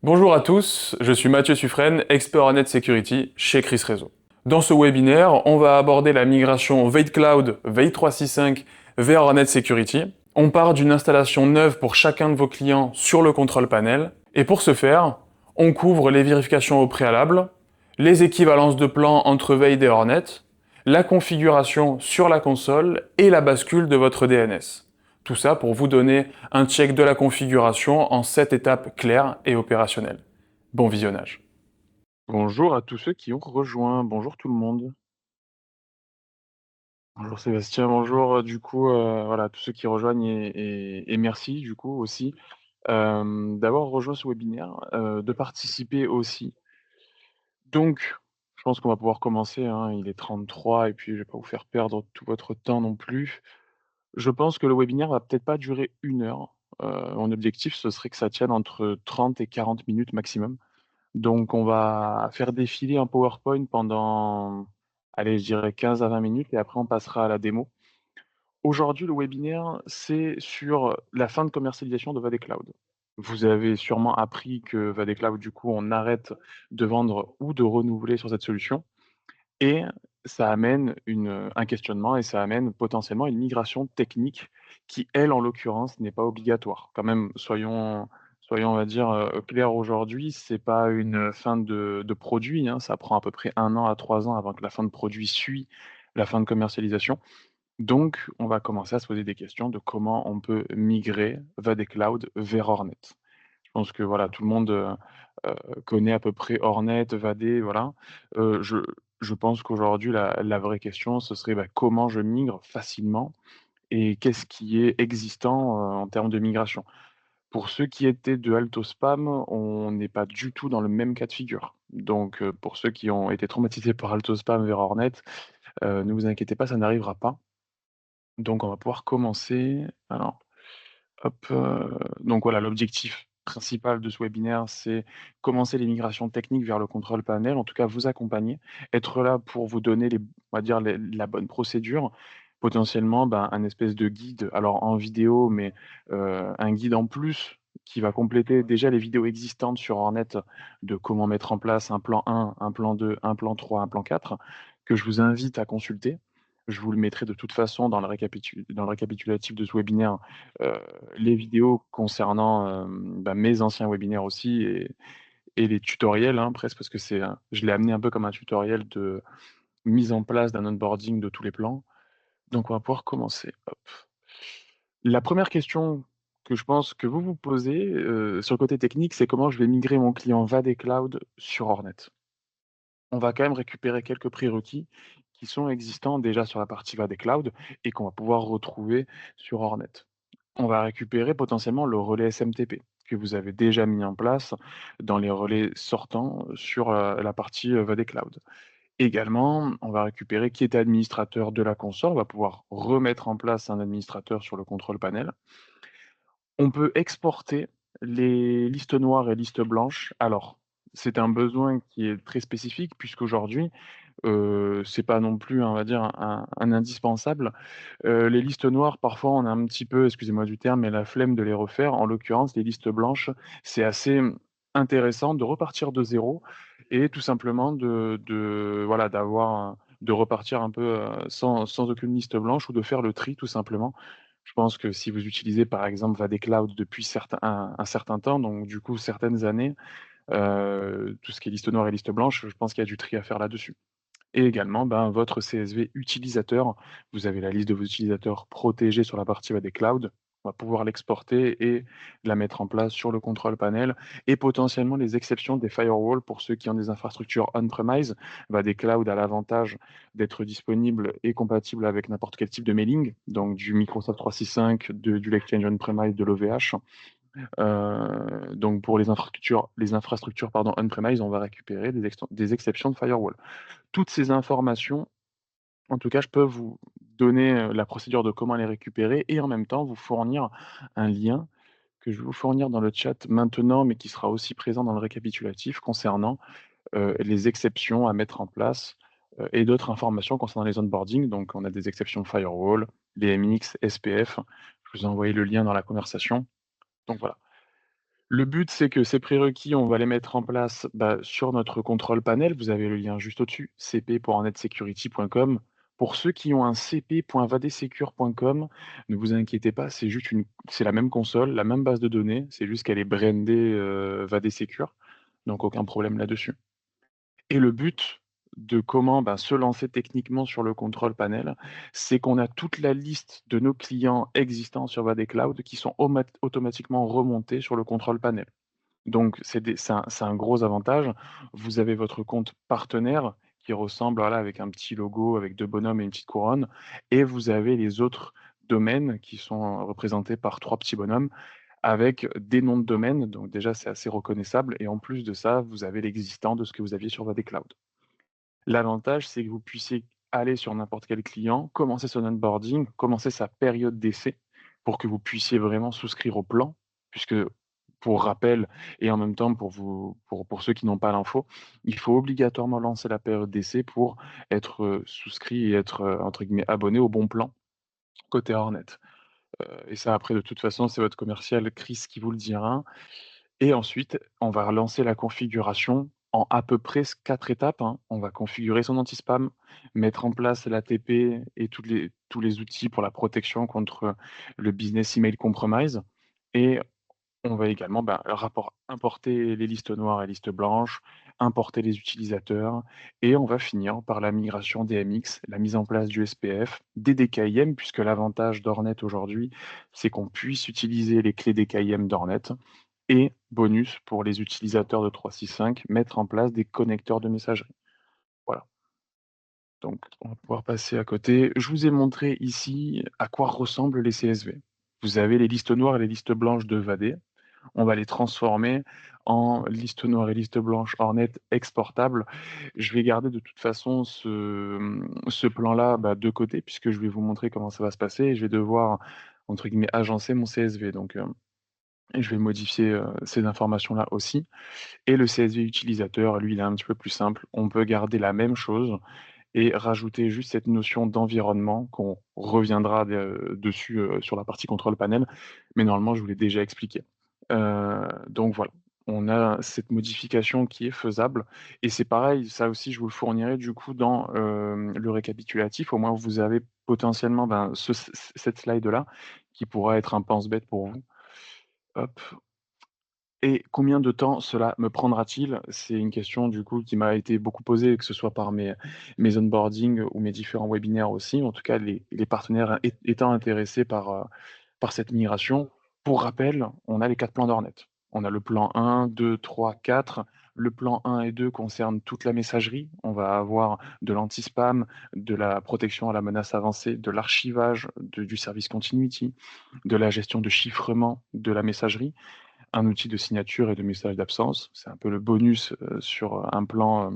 Bonjour à tous, je suis Mathieu Suffren, expert en net security chez Chris Réseau. Dans ce webinaire, on va aborder la migration VeilCloud VEI365 vers Hornet Security. On part d'une installation neuve pour chacun de vos clients sur le control panel. Et pour ce faire, on couvre les vérifications au préalable, les équivalences de plans entre Veil et Hornet, la configuration sur la console et la bascule de votre DNS. Tout ça pour vous donner un check de la configuration en 7 étapes claires et opérationnelles. Bon visionnage. Bonjour à tous ceux qui ont rejoint. Bonjour tout le monde. Bonjour Sébastien, bonjour voilà, tous ceux qui rejoignent et merci du coup aussi d'avoir rejoint ce webinaire, de participer aussi. Donc, je pense qu'on va pouvoir commencer, hein, il est 33 et puis je vais pas vous faire perdre tout votre temps non plus. Je pense que le webinaire va peut-être pas durer 1 heure. Mon objectif, ce serait que ça tienne entre 30 et 40 minutes maximum. Donc on va faire défiler un PowerPoint pendant, allez, je dirais 15 à 20 minutes et après on passera à la démo. Aujourd'hui, le webinaire, c'est sur la fin de commercialisation de VadeCloud. Vous avez sûrement appris que VadeCloud, du coup, on arrête de vendre ou de renouveler sur cette solution et ça amène un questionnement et ça amène potentiellement une migration technique qui, elle, en l'occurrence, n'est pas obligatoire. Quand même, soyons, on va dire, clairs aujourd'hui, c'est pas une fin de produit, hein. Ça prend à peu près 1 an à 3 ans avant que la fin de produit suit la fin de commercialisation. Donc, on va commencer à se poser des questions de comment on peut migrer VadeCloud vers Hornet. Je pense que voilà, tout le monde, connaît à peu près Hornet, Vade, voilà. Je pense qu'aujourd'hui la vraie question ce serait, bah, comment je migre facilement et qu'est-ce qui est existant, en termes de migration? Pour ceux qui étaient de Altospam, on n'est pas du tout dans le même cas de figure. Donc, pour ceux qui ont été traumatisés par Altospam vers Hornet, ne vous inquiétez pas, ça n'arrivera pas. Donc on va pouvoir commencer. Alors, hop, donc voilà, l'objectif principal de ce webinaire, c'est commencer les migrations techniques vers le contrôle panel, en tout cas vous accompagner, être là pour vous donner on va dire la bonne procédure, potentiellement, ben, un espèce de guide, alors en vidéo, mais un guide en plus qui va compléter déjà les vidéos existantes sur Hornet de comment mettre en place un plan 1, un plan 2, un plan 3, un plan 4, que je vous invite à consulter. Je vous le mettrai de toute façon dans le récapitulatif de ce webinaire, heu, les vidéos concernant, bah, mes anciens webinaires aussi et les tutoriels, hein, presque parce que je l'ai amené un peu comme un tutoriel de mise en place d'un onboarding de tous les plans. Donc on va pouvoir commencer, hop. La première question que je pense que vous vous posez, sur le côté technique, c'est comment je vais migrer mon client VadeCloud sur Hornet. On va quand même récupérer quelques prérequis qui sont existants déjà sur la partie VadeCloud et qu'on va pouvoir retrouver sur Hornet. On va récupérer potentiellement le relais SMTP que vous avez déjà mis en place dans les relais sortants sur, la partie, VadeCloud. Également, on va récupérer qui est administrateur de la console. On va pouvoir remettre en place un administrateur sur le contrôle panel. On peut exporter les listes noires et listes blanches. Alors, c'est un besoin qui est très spécifique puisqu'aujourd'hui, c'est pas non plus, on va dire, un indispensable. Les listes noires, parfois, on a un petit peu, excusez-moi du terme, mais la flemme de les refaire. En l'occurrence, les listes blanches, c'est assez, intéressant de repartir de zéro et tout simplement voilà, de repartir un peu, sans aucune liste blanche ou de faire le tri tout simplement. Je pense que si vous utilisez, par exemple, VadeCloud depuis un certain temps, donc du coup certaines années, tout ce qui est liste noire et liste blanche, je pense qu'il y a du tri à faire là-dessus. Et également, ben, votre CSV utilisateur, vous avez la liste de vos utilisateurs protégés sur la partie VadeCloud. On va pouvoir l'exporter et la mettre en place sur le control panel et potentiellement les exceptions des firewalls pour ceux qui ont des infrastructures on-premise. VadeCloud a l'avantage d'être disponible et compatible avec n'importe quel type de mailing, donc du Microsoft 365, du l'Exchange on-premise, de l'OVH. Donc pour les infrastructures pardon, on-premise, on va récupérer des exceptions de firewall. Toutes ces informations, en tout cas, je peux vous donner, la procédure de comment les récupérer et en même temps vous fournir un lien que je vais vous fournir dans le chat maintenant, mais qui sera aussi présent dans le récapitulatif concernant, les exceptions à mettre en place, et d'autres informations concernant les onboarding. Donc on a des exceptions firewall, les MX, SPF. Je vous ai envoyé le lien dans la conversation. Donc voilà. Le but, c'est que ces prérequis, on va les mettre en place, sur notre contrôle panel. Vous avez le lien juste au-dessus, cp.netsecurity.com. Pour ceux qui ont un cp.vadesecure.com, ne vous inquiétez pas, c'est la même console, la même base de données, c'est juste qu'elle est brandée, Vadesecure, donc aucun problème là-dessus. Et le but de comment, se lancer techniquement sur le contrôle panel, c'est qu'on a toute la liste de nos clients existants sur VadeCloud qui sont automatiquement remontés sur le contrôle panel. Donc c'est un gros avantage. Vous avez votre compte partenaire qui ressemble, voilà, avec un petit logo, avec 2 bonhommes et une petite couronne, et vous avez les autres domaines qui sont représentés par 3 petits bonhommes avec des noms de domaine. Donc déjà, c'est assez reconnaissable, et en plus de ça, vous avez l'existant de ce que vous aviez sur VadeCloud. L'avantage, c'est que vous puissiez aller sur n'importe quel client, commencer son onboarding, commencer sa période d'essai pour que vous puissiez vraiment souscrire au plan, puisque pour rappel et en même temps pour ceux qui n'ont pas l'info, il faut obligatoirement lancer la période d'essai pour être, souscrit et être, entre guillemets «abonné» au bon plan côté Hornet. Et ça après de toute façon, c'est votre commercial Chris qui vous le dira. Et ensuite, on va relancer la configuration en à peu près 4 étapes, hein. On va configurer son anti-spam, mettre en place l'ATP et tous les outils pour la protection contre le business email compromise, et on va également, importer les listes noires et listes blanches, importer les utilisateurs, et on va finir par la migration DMX, la mise en place du SPF, des DKIM, puisque l'avantage d'Hornet aujourd'hui, c'est qu'on puisse utiliser les clés DKIM d'Hornet, et bonus pour les utilisateurs de 365, mettre en place des connecteurs de messagerie. Voilà, donc on va pouvoir passer à côté. Je vous ai montré ici à quoi ressemblent les CSV. Vous avez les listes noires et les listes blanches de Vadé. On va les transformer en liste noire et liste blanche Hornet exportable. Je vais garder de toute façon ce plan-là, de côté, puisque je vais vous montrer comment ça va se passer, et je vais devoir, entre guillemets, «agencer» mon CSV, donc et je vais modifier, ces informations-là aussi. Et le CSV utilisateur, lui, il est un petit peu plus simple. On peut garder la même chose et rajouter juste cette notion d'environnement qu'on reviendra dessus, sur la partie contrôle panel, mais normalement, je vous l'ai déjà expliqué. Donc voilà, on a cette modification qui est faisable, et c'est pareil, ça aussi, je vous le fournirai du coup dans, le récapitulatif. Au moins, vous avez potentiellement, cette slide-là qui pourra être un pense-bête pour vous. Hop. Et combien de temps cela me prendra-t-il? C'est une question du coup qui m'a été beaucoup posée, que ce soit par mes onboardings ou mes différents webinaires aussi. En tout cas, les partenaires étant intéressés par cette migration. Pour rappel, on a les 4 plans d'Hornet. On a le plan 1, 2, 3, 4. Le plan 1 et 2 concernent toute la messagerie. On va avoir de l'anti-spam, de la protection à la menace avancée, de l'archivage, du service continuity, de la gestion de chiffrement de la messagerie, un outil de signature et de message d'absence. C'est un peu le bonus, sur un plan,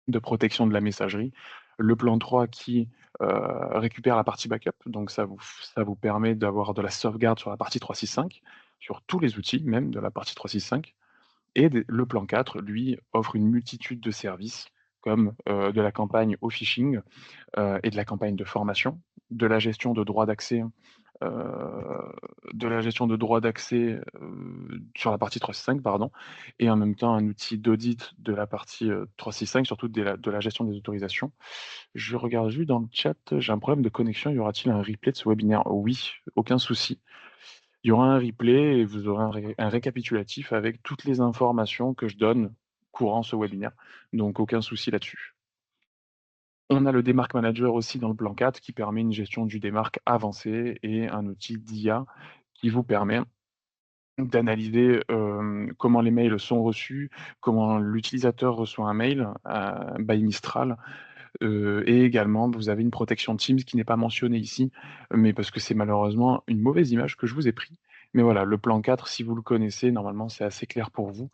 de protection de la messagerie. Le plan 3 qui, récupère la partie backup, donc ça vous permet d'avoir de la sauvegarde sur la partie 365, sur tous les outils même de la partie 365. Et le plan 4, lui, offre une multitude de services comme, de la campagne au phishing, et de la campagne de formation, de la gestion de droits d'accès, de la gestion de droits d'accès, sur la partie 365, pardon, et en même temps un outil d'audit de la partie, 365, surtout de la gestion des autorisations. Je regarde juste dans le chat, j'ai un problème de connexion, y aura-t-il un replay de ce webinaire? Oui, aucun souci. Il y aura un replay et vous aurez un récapitulatif avec toutes les informations que je donne courant ce webinaire, donc aucun souci là-dessus. On a le Démarque Manager aussi dans le plan 4 qui permet une gestion du démarque avancée, et un outil d'IA qui vous permet d'analyser, comment les mails sont reçus, comment l'utilisateur reçoit un mail, by Mistral, et également vous avez une protection Teams qui n'est pas mentionnée ici, mais parce que c'est malheureusement une mauvaise image que je vous ai pris. Mais voilà, le plan 4, si vous le connaissez, normalement c'est assez clair pour vous.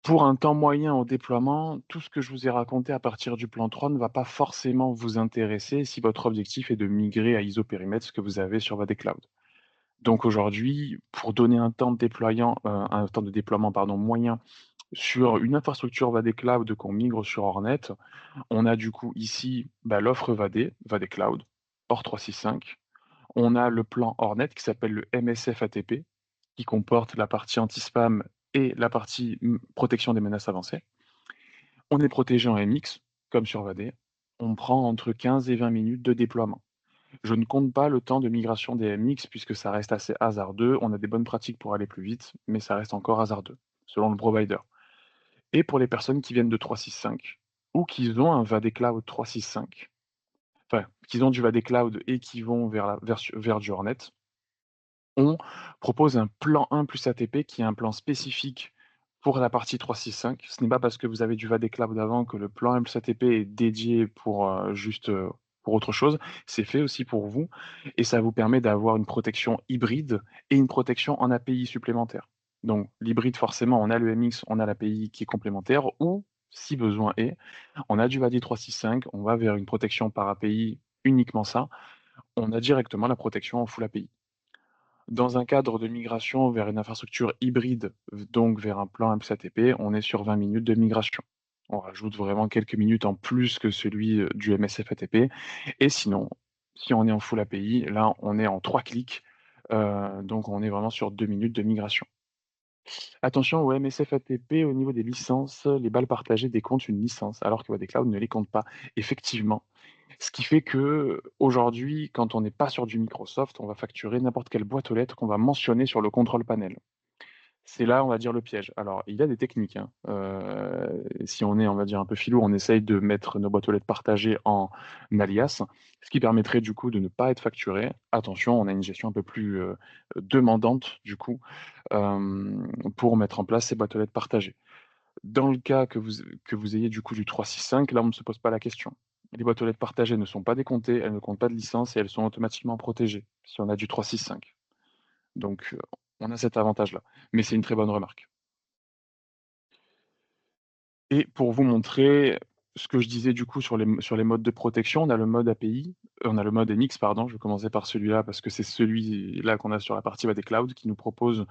Pour un temps moyen au déploiement, tout ce que je vous ai raconté à partir du plan 3 ne va pas forcément vous intéresser si votre objectif est de migrer à ISO périmètre, ce que vous avez sur VadeCloud. Donc aujourd'hui, pour donner un temps de déploiement, pardon, moyen sur une infrastructure VadeCloud qu'on migre sur Hornet, on a du coup ici, l'offre VadeCloud, hors 365. On a le plan Hornet qui s'appelle le MSF ATP, qui comporte la partie anti-spam et la partie protection des menaces avancées. On est protégé en MX, comme sur Vadé. On prend entre 15 et 20 minutes de déploiement. Je ne compte pas le temps de migration des MX puisque ça reste assez hasardeux. On a des bonnes pratiques pour aller plus vite, mais ça reste encore hasardeux, selon le provider. Et pour les personnes qui viennent de 365 ou qui ont un Vadé Cloud 365, enfin, qui ont du Vadé Cloud et qui vont vers du Hornet, on propose un plan 1 plus ATP qui est un plan spécifique pour la partie 365. Ce n'est pas parce que vous avez du Vadé Cloud avant que le plan 1 plus ATP est dédié pour pour autre chose. C'est fait aussi pour vous et ça vous permet d'avoir une protection hybride et une protection en API supplémentaire. Donc l'hybride, forcément, on a le MX, on a l'API qui est complémentaire ou, si besoin est, on a du Vadé 365, on va vers une protection par API, uniquement ça. On a directement la protection en full API. Dans un cadre de migration vers une infrastructure hybride, donc vers un plan MSATP, on est sur 20 minutes de migration. On rajoute vraiment quelques minutes en plus que celui du MSFATP. Et sinon, si on est en full API, là, on est en 3 clics. Donc, on est vraiment sur 2 minutes de migration. Attention au MSFATP, au niveau des licences, les balles partagées décomptent une licence, alors que Cloud ne les compte pas. Effectivement, ce qui fait que aujourd'hui, quand on n'est pas sur du Microsoft, on va facturer n'importe quelle boîte aux lettres qu'on va mentionner sur le contrôle panel. C'est là, on va dire, le piège. Alors, il y a des techniques, hein. Si on est, on va dire, un peu filou, on essaye de mettre nos boîtes aux lettres partagées en alias, ce qui permettrait du coup de ne pas être facturé. Attention, on a une gestion un peu plus demandante du coup pour mettre en place ces boîtes aux lettres partagées. Dans le cas que vous ayez du coup du 365, là, on ne se pose pas la question. Les boîtes aux lettres partagées ne sont pas décomptées, elles ne comptent pas de licence et elles sont automatiquement protégées si on a du 365. Donc, on a cet avantage-là. Mais c'est une très bonne remarque. Et pour vous montrer ce que je disais du coup sur les modes de protection, on a le mode API, on a le mode MX, pardon, je vais commencer par celui-là parce que c'est celui-là qu'on a sur la partie des clouds qui nous propose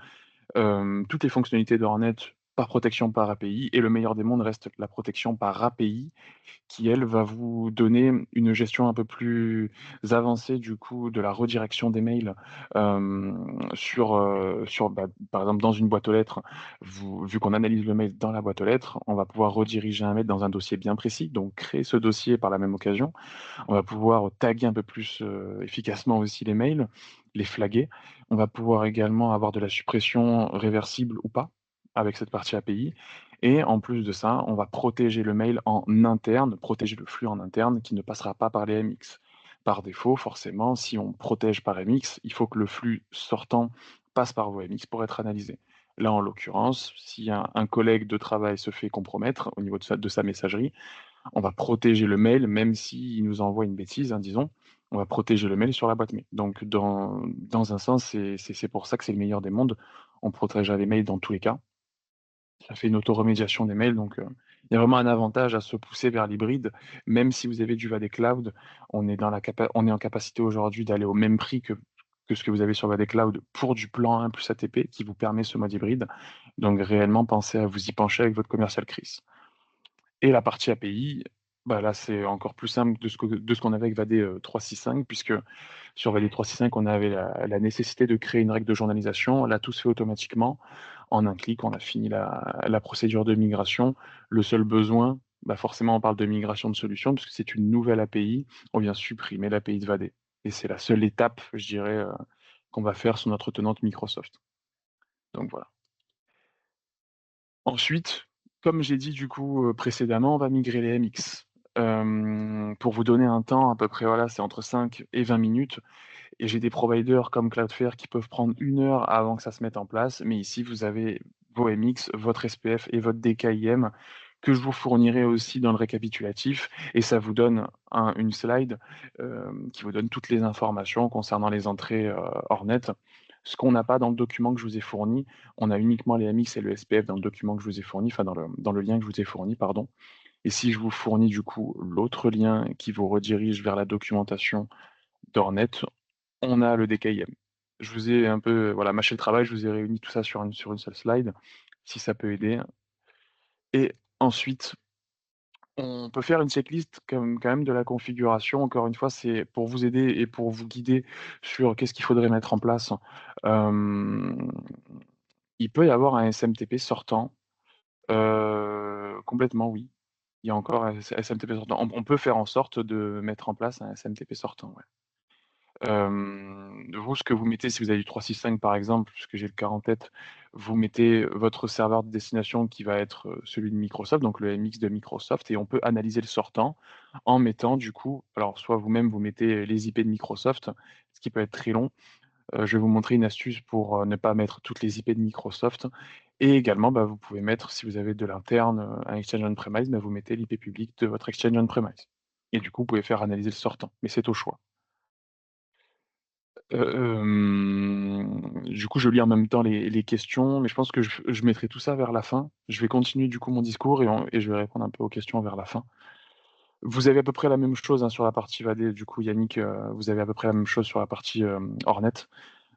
toutes les fonctionnalités de Hornet par protection par API et le meilleur des mondes reste la protection par API qui, elle, va vous donner une gestion un peu plus avancée du coup de la redirection des mails par exemple, dans une boîte aux lettres. Vu qu'on analyse le mail dans la boîte aux lettres, on va pouvoir rediriger un mail dans un dossier bien précis, donc créer ce dossier par la même occasion. On va pouvoir taguer un peu plus efficacement aussi les mails, les flaguer. On va pouvoir également avoir de la suppression réversible ou pas avec cette partie API. Et en plus de ça, on va protéger le mail en interne, protéger le flux en interne qui ne passera pas par les MX. Par défaut, forcément, si on protège par MX, il faut que le flux sortant passe par vos MX pour être analysé. Là, en l'occurrence, si un collègue de travail se fait compromettre au niveau de sa messagerie, on va protéger le mail, même s'il nous envoie une bêtise, hein, disons, on va protéger le mail sur la boîte mail. Donc, dans un sens, c'est pour ça que c'est le meilleur des mondes. On protégera les mails dans tous les cas. Ça fait une auto-remédiation des mails, donc il y a vraiment un avantage à se pousser vers l'hybride. Même si vous avez du Vadé Cloud, on est en capacité aujourd'hui d'aller au même prix que ce que vous avez sur Vadé Cloud pour du plan 1 plus ATP qui vous permet ce mode hybride. Donc réellement, pensez à vous y pencher avec votre commercial Chris. Et la partie API, bah là, c'est encore plus simple de ce qu'on avait avec Vadé 365, puisque sur Vadé 365, on avait la nécessité de créer une règle de journalisation. Là, tout se fait automatiquement. En un clic, on a fini la procédure de migration. Le seul besoin, bah forcément, on parle de migration de solution, puisque c'est une nouvelle API. On vient supprimer l'API de Vadé. Et c'est la seule étape, je dirais, qu'on va faire sur notre tenante Microsoft. Donc voilà. Ensuite, comme j'ai dit du coup, précédemment, on va migrer les MX. Pour vous donner un temps à peu près, voilà, c'est entre 5 et 20 minutes et j'ai des providers comme Cloudflare qui peuvent prendre 1 heure avant que ça se mette en place. Mais ici, vous avez vos MX, votre SPF et votre DKIM que je vous fournirai aussi dans le récapitulatif et ça vous donne une slide, qui vous donne toutes les informations concernant les entrées, Hornet. Ce qu'on n'a pas dans le document que je vous ai fourni, on a uniquement les MX et le SPF dans le document que je vous ai fourni, enfin dans le lien que je vous ai fourni, pardon. Et si je vous fournis du coup l'autre lien qui vous redirige vers la documentation d'Hornet, on a le DKIM. Je vous ai un peu, voilà, mâché le travail, je vous ai réuni tout ça sur une seule slide, si ça peut aider. Et ensuite, On peut faire une checklist comme quand même de la configuration. Encore une fois, c'est pour vous aider et pour vous guider sur qu'est-ce qu'il faudrait mettre en place. Hem, il peut y avoir un SMTP sortant, complètement oui. Il y a encore un SMTP sortant. On peut faire en sorte de mettre en place un SMTP sortant, ouais. Vous, ce que vous mettez, si vous avez du 365 par exemple, puisque j'ai le cas en tête, vous mettez votre serveur de destination qui va être, celui de Microsoft, donc le MX de Microsoft et on peut analyser le sortant en mettant du coup alors soit vous-même vous mettez les IP de Microsoft, ce qui peut être très long. Je vais vous montrer une astuce pour, ne pas mettre toutes les IP de Microsoft et également, bah, vous pouvez mettre si vous avez de l'interne, un Exchange on premise, bah, vous mettez l'IP publique de votre Exchange on premise et du coup, vous pouvez faire analyser le sortant, mais c'est au choix. Du coup, je lis en même temps les questions, mais je pense que je mettrai tout ça vers la fin. Je vais continuer du coup mon discours et je vais répondre un peu aux questions vers la fin. Vous avez à peu près la même chose, hein, sur la partie VAD, du coup Yannick, vous avez à peu près la même chose sur la partie, Hornet.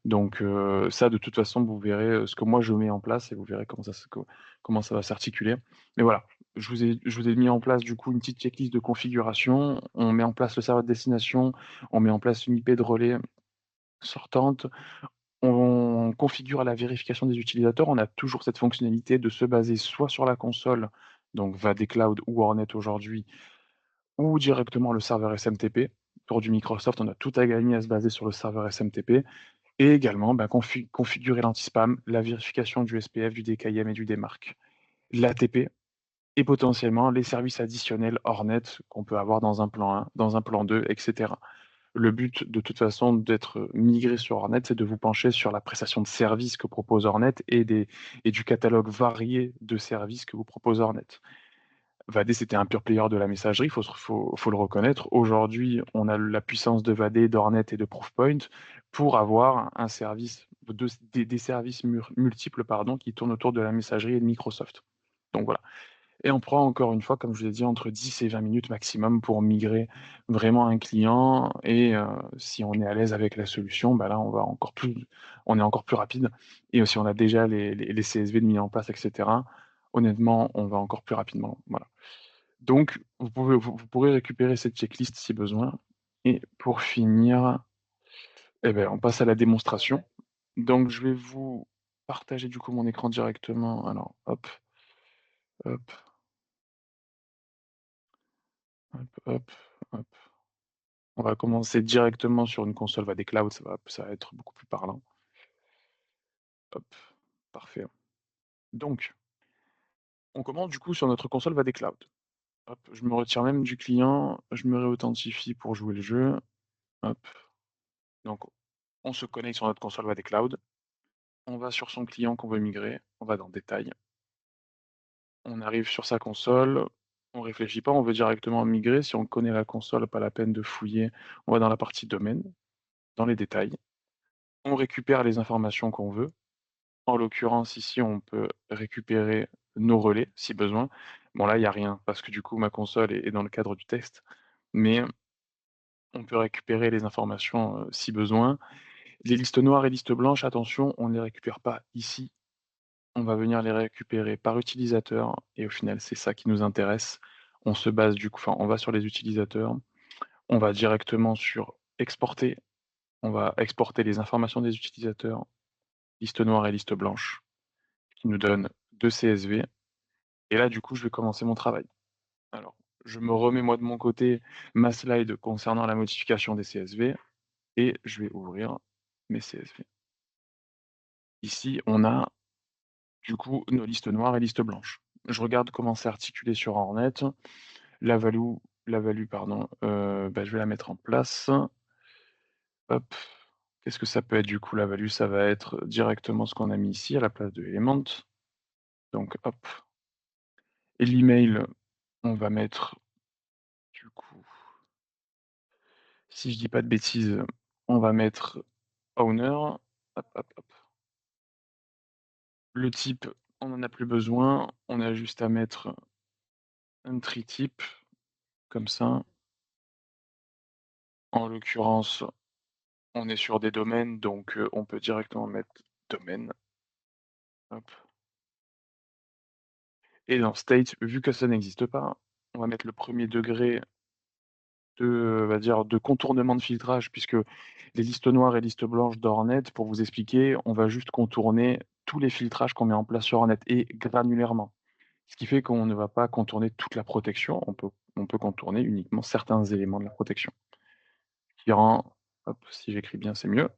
Donc ça de toute façon, vous verrez, ce que moi je mets en place et vous verrez comment ça va s'articuler. Mais voilà, je vous ai mis en place du coup une petite checklist de configuration. On met en place le serveur de destination, on met en place une IP de relais sortante. On configure la vérification des utilisateurs. On a toujours cette fonctionnalité de se baser soit sur la console, donc VAD Cloud ou Hornet aujourd'hui, ou directement le serveur SMTP. Pour du Microsoft, on a tout à gagner à se baser sur le serveur SMTP et également, bah, configurer l'anti-spam, la vérification du SPF, du DKIM et du DMARC, l'ATP et potentiellement les services additionnels Hornet qu'on peut avoir dans un plan 1, dans un plan 2, et cetera. Le but, de toute façon, d'être migré sur Hornet, c'est de vous pencher sur la prestation de services que propose Hornet et du catalogue varié de services que vous propose Hornet. VAD, c'était un pure player de la messagerie, faut le reconnaître. Aujourd'hui, on a la puissance de VAD, d'Hornet et de Proofpoint pour avoir un service, des services multiples pardon, qui tournent autour de la messagerie et de Microsoft. Donc voilà. Et on prend encore une fois, comme je vous l'ai dit, entre 10 et 20 minutes maximum pour migrer vraiment un client et si on est à l'aise avec la solution, bah là, on est encore plus rapide et si on a déjà les CSV de mis en place et cetera, honnêtement, on va encore plus rapidement, voilà. Donc vous pourrez récupérer cette checklist si besoin et pour finir, eh beh, on passe à la démonstration. Donc je vais vous partager du coup mon écran directement. Alors hop, hop, hop, hop, hop. On va commencer directement sur une console VAD Cloud, ça va être beaucoup plus parlant. Hop, parfait. Donc, on commence du coup sur notre console VAD Cloud. Hop, je me retire même du client, je me réauthentifie pour jouer le jeu. Hop, donc on se connecte sur notre console VAD Cloud, on va sur son client qu'on veut migrer, on va dans Détails, on arrive sur sa console, on réfléchit pas, on veut directement migrer. Si on connaît la console, pas la peine de fouiller, on va dans la partie Domaine, dans les détails, on récupère les informations qu'on veut. En l'occurrence, ici, on peut récupérer nos relais si besoin. Bon, là, il y a rien parce que du coup, ma console est dans le cadre du texte, mais on peut récupérer les informations, si besoin. Les listes noires et listes blanches, attention, on ne les récupère pas ici. On va venir les récupérer par utilisateur et au final, c'est ça qui nous intéresse. On se base du coup enfin, on va sur les utilisateurs, on va directement sur exporter, on va exporter les informations des utilisateurs, liste noire et liste blanche, qui nous donne 2 CSV. Et là, du coup, je vais commencer mon travail. Alors, je me remets moi de mon côté ma slide concernant la modification des CSV et je vais ouvrir mes CSV. Ici, on a du coup nos listes noires et listes blanches. Je regarde comment c'est articulé sur Hornet. La value, pardon, bah, je vais la mettre en place. Hop. Qu'est-ce que ça peut être du coup la value? Ça va être directement ce qu'on a mis ici à la place de element. Donc hop. Et l'email, on va mettre du coup si je dis pas de bêtises, on va mettre owner, hop, hop, hop. Le type, on en a plus besoin, on a juste à mettre un tree type, comme ça. En l'occurrence, on est sur des domaines, donc on peut directement mettre domaine, hop. Et dans state, vu que ça n'existe pas, on va mettre le premier degré on va dire, de contournement de filtrage puisque les listes noires et listes blanches d'Hornet, pour vous expliquer, on va juste contourner tous les filtrages qu'on met en place sur Hornet et granulairement. Ce qui fait qu'on ne va pas contourner toute la protection, on peut contourner uniquement certains éléments de la protection. Qui rend, hop, si j'écris bien, c'est mieux.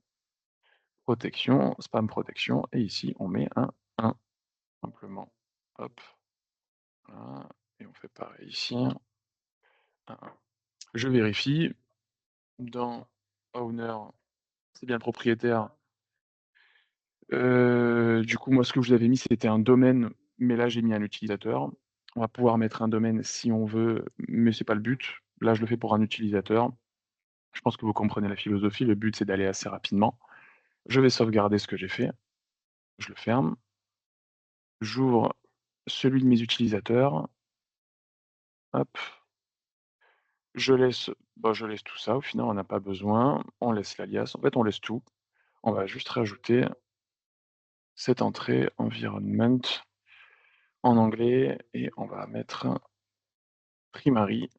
Protection, spam protection, et ici on met un 1, simplement. Hop, voilà, et on fait pareil ici, un 1. Je vérifie, dans owner, c'est bien le propriétaire. Du coup, moi, ce que je vous avais mis, c'était un domaine, mais là, j'ai mis un utilisateur. On va pouvoir mettre un domaine si on veut, mais c'est pas le but. Là, je le fais pour un utilisateur. Je pense que vous comprenez la philosophie. Le but, c'est d'aller assez rapidement. Je vais sauvegarder ce que j'ai fait. Je le ferme. J'ouvre celui de mes utilisateurs. Hop. Je laisse tout ça. Au final, on n'a pas besoin. On laisse l'alias. En fait, on laisse tout. On va juste rajouter cette entrée environment en anglais et on va mettre primary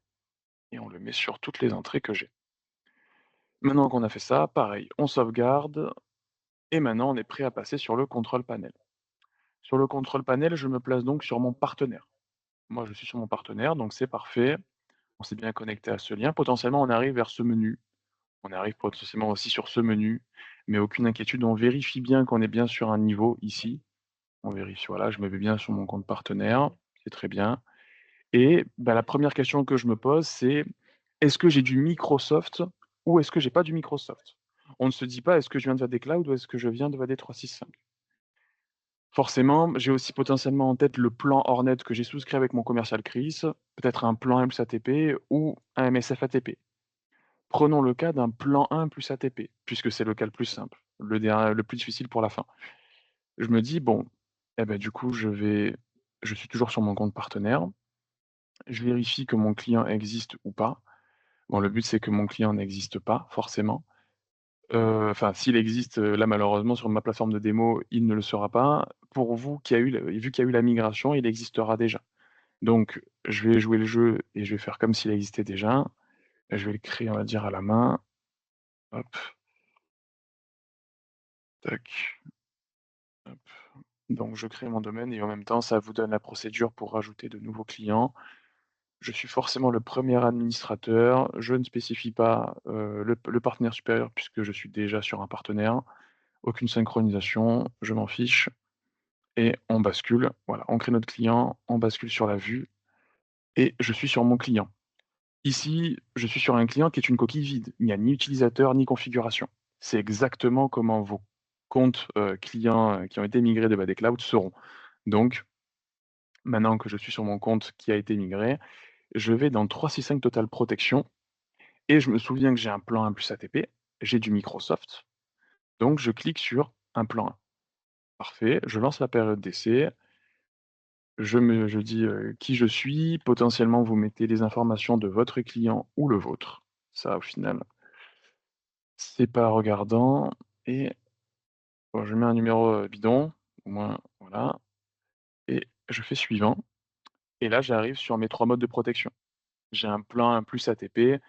et on le met sur toutes les entrées que j'ai. Maintenant qu'on a fait ça, pareil, on sauvegarde et maintenant on est prêt à passer sur le control panel. Sur le control panel, je me place donc sur mon partenaire. Moi, je suis sur mon partenaire, donc c'est parfait. On s'est bien connecté à ce lien. Potentiellement, on arrive vers ce menu. On arrive potentiellement aussi sur ce menu, mais aucune inquiétude, on vérifie bien qu'on est bien sur un niveau ici. On vérifie, voilà, je me mets bien sur mon compte partenaire, c'est très bien. Et bah, la première question que je me pose, c'est: est-ce que j'ai du Microsoft ou est-ce que j'ai pas du Microsoft? On ne se dit pas: «Est-ce que je viens de VAD Cloud ou est-ce que je viens de VAD 365?» Forcément, j'ai aussi potentiellement en tête le plan Hornet que j'ai souscrit avec mon commercial Chris, peut-être un plan 1 plus ATP ou un MSF ATP. Prenons le cas d'un plan 1 plus ATP, puisque c'est le cas le plus simple, le plus difficile pour la fin. Je me dis: «Bon, eh ben du coup, je suis toujours sur mon compte partenaire, je vérifie que mon client existe ou pas». Bon, le but, c'est que mon client n'existe pas forcément. Enfin, s'il existe, là, malheureusement, sur ma plateforme de démo, il ne le sera pas. Pour vous qui a eu le vu qu'il y a eu la migration, il existera déjà. Donc je vais jouer le jeu et je vais faire comme s'il existait déjà. Je vais le créer, on va dire, à la main. Hop, tac, hop. Donc je crée mon domaine et en même temps, ça vous donne la procédure pour rajouter de nouveaux clients. Je suis forcément le premier administrateur. Je ne spécifie pas, le partenaire supérieur puisque je suis déjà sur un partenaire. Aucune synchronisation, je m'en fiche et on bascule. Voilà, on crée notre client, on bascule sur la vue et je suis sur mon client. Ici, je suis sur un client qui est une coquille vide. Il n'y a ni utilisateur ni configuration. C'est exactement comment vos comptes, clients, qui ont été migrés de Bad Cloud seront. Donc, maintenant que je suis sur mon compte qui a été migré, je vais dans 365 Total Protection et je me souviens que j'ai un plan 1 plus ATP, j'ai du Microsoft, donc je clique sur un plan 1. Parfait, je lance la période d'essai, je dis, qui je suis, potentiellement vous mettez les informations de votre client ou le vôtre. Ça au final, c'est pas regardant et bon je mets un numéro, bidon, au moins voilà et je fais suivant et là j'arrive sur mes 3 modes de protection. J'ai un plan 1 plus ATP.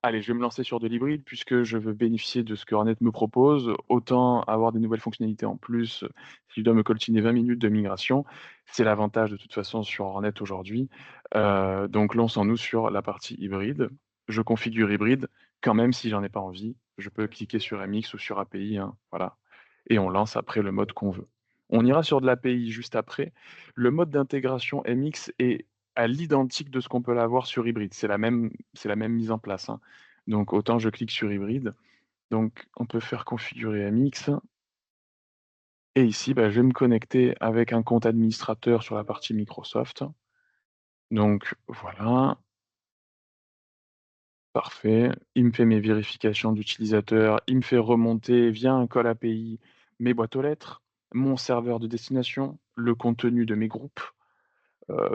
Allez, je vais me lancer sur de l'hybride puisque je veux bénéficier de ce que Hornet me propose. Autant avoir des nouvelles fonctionnalités en plus, si je dois me coltiner 20 minutes de migration, c'est l'avantage de toute façon sur Hornet aujourd'hui. Donc lançons-nous sur la partie hybride. Je configure hybride, quand même si j'en ai pas envie, je peux cliquer sur MX ou sur API, hein, voilà et on lance après le mode qu'on veut. On ira sur de l'API juste après. Le mode d'intégration MX est à l'identique de ce qu'on peut l'avoir sur hybride. C'est la même mise en place, hein. Donc autant je clique sur hybride. Donc on peut faire configurer MX et ici, bah, je vais me connecter avec un compte administrateur sur la partie Microsoft. Donc voilà, parfait. Il me fait mes vérifications d'utilisateurs, il me fait remonter via un call API mes boîtes aux lettres, mon serveur de destination, le contenu de mes groupes.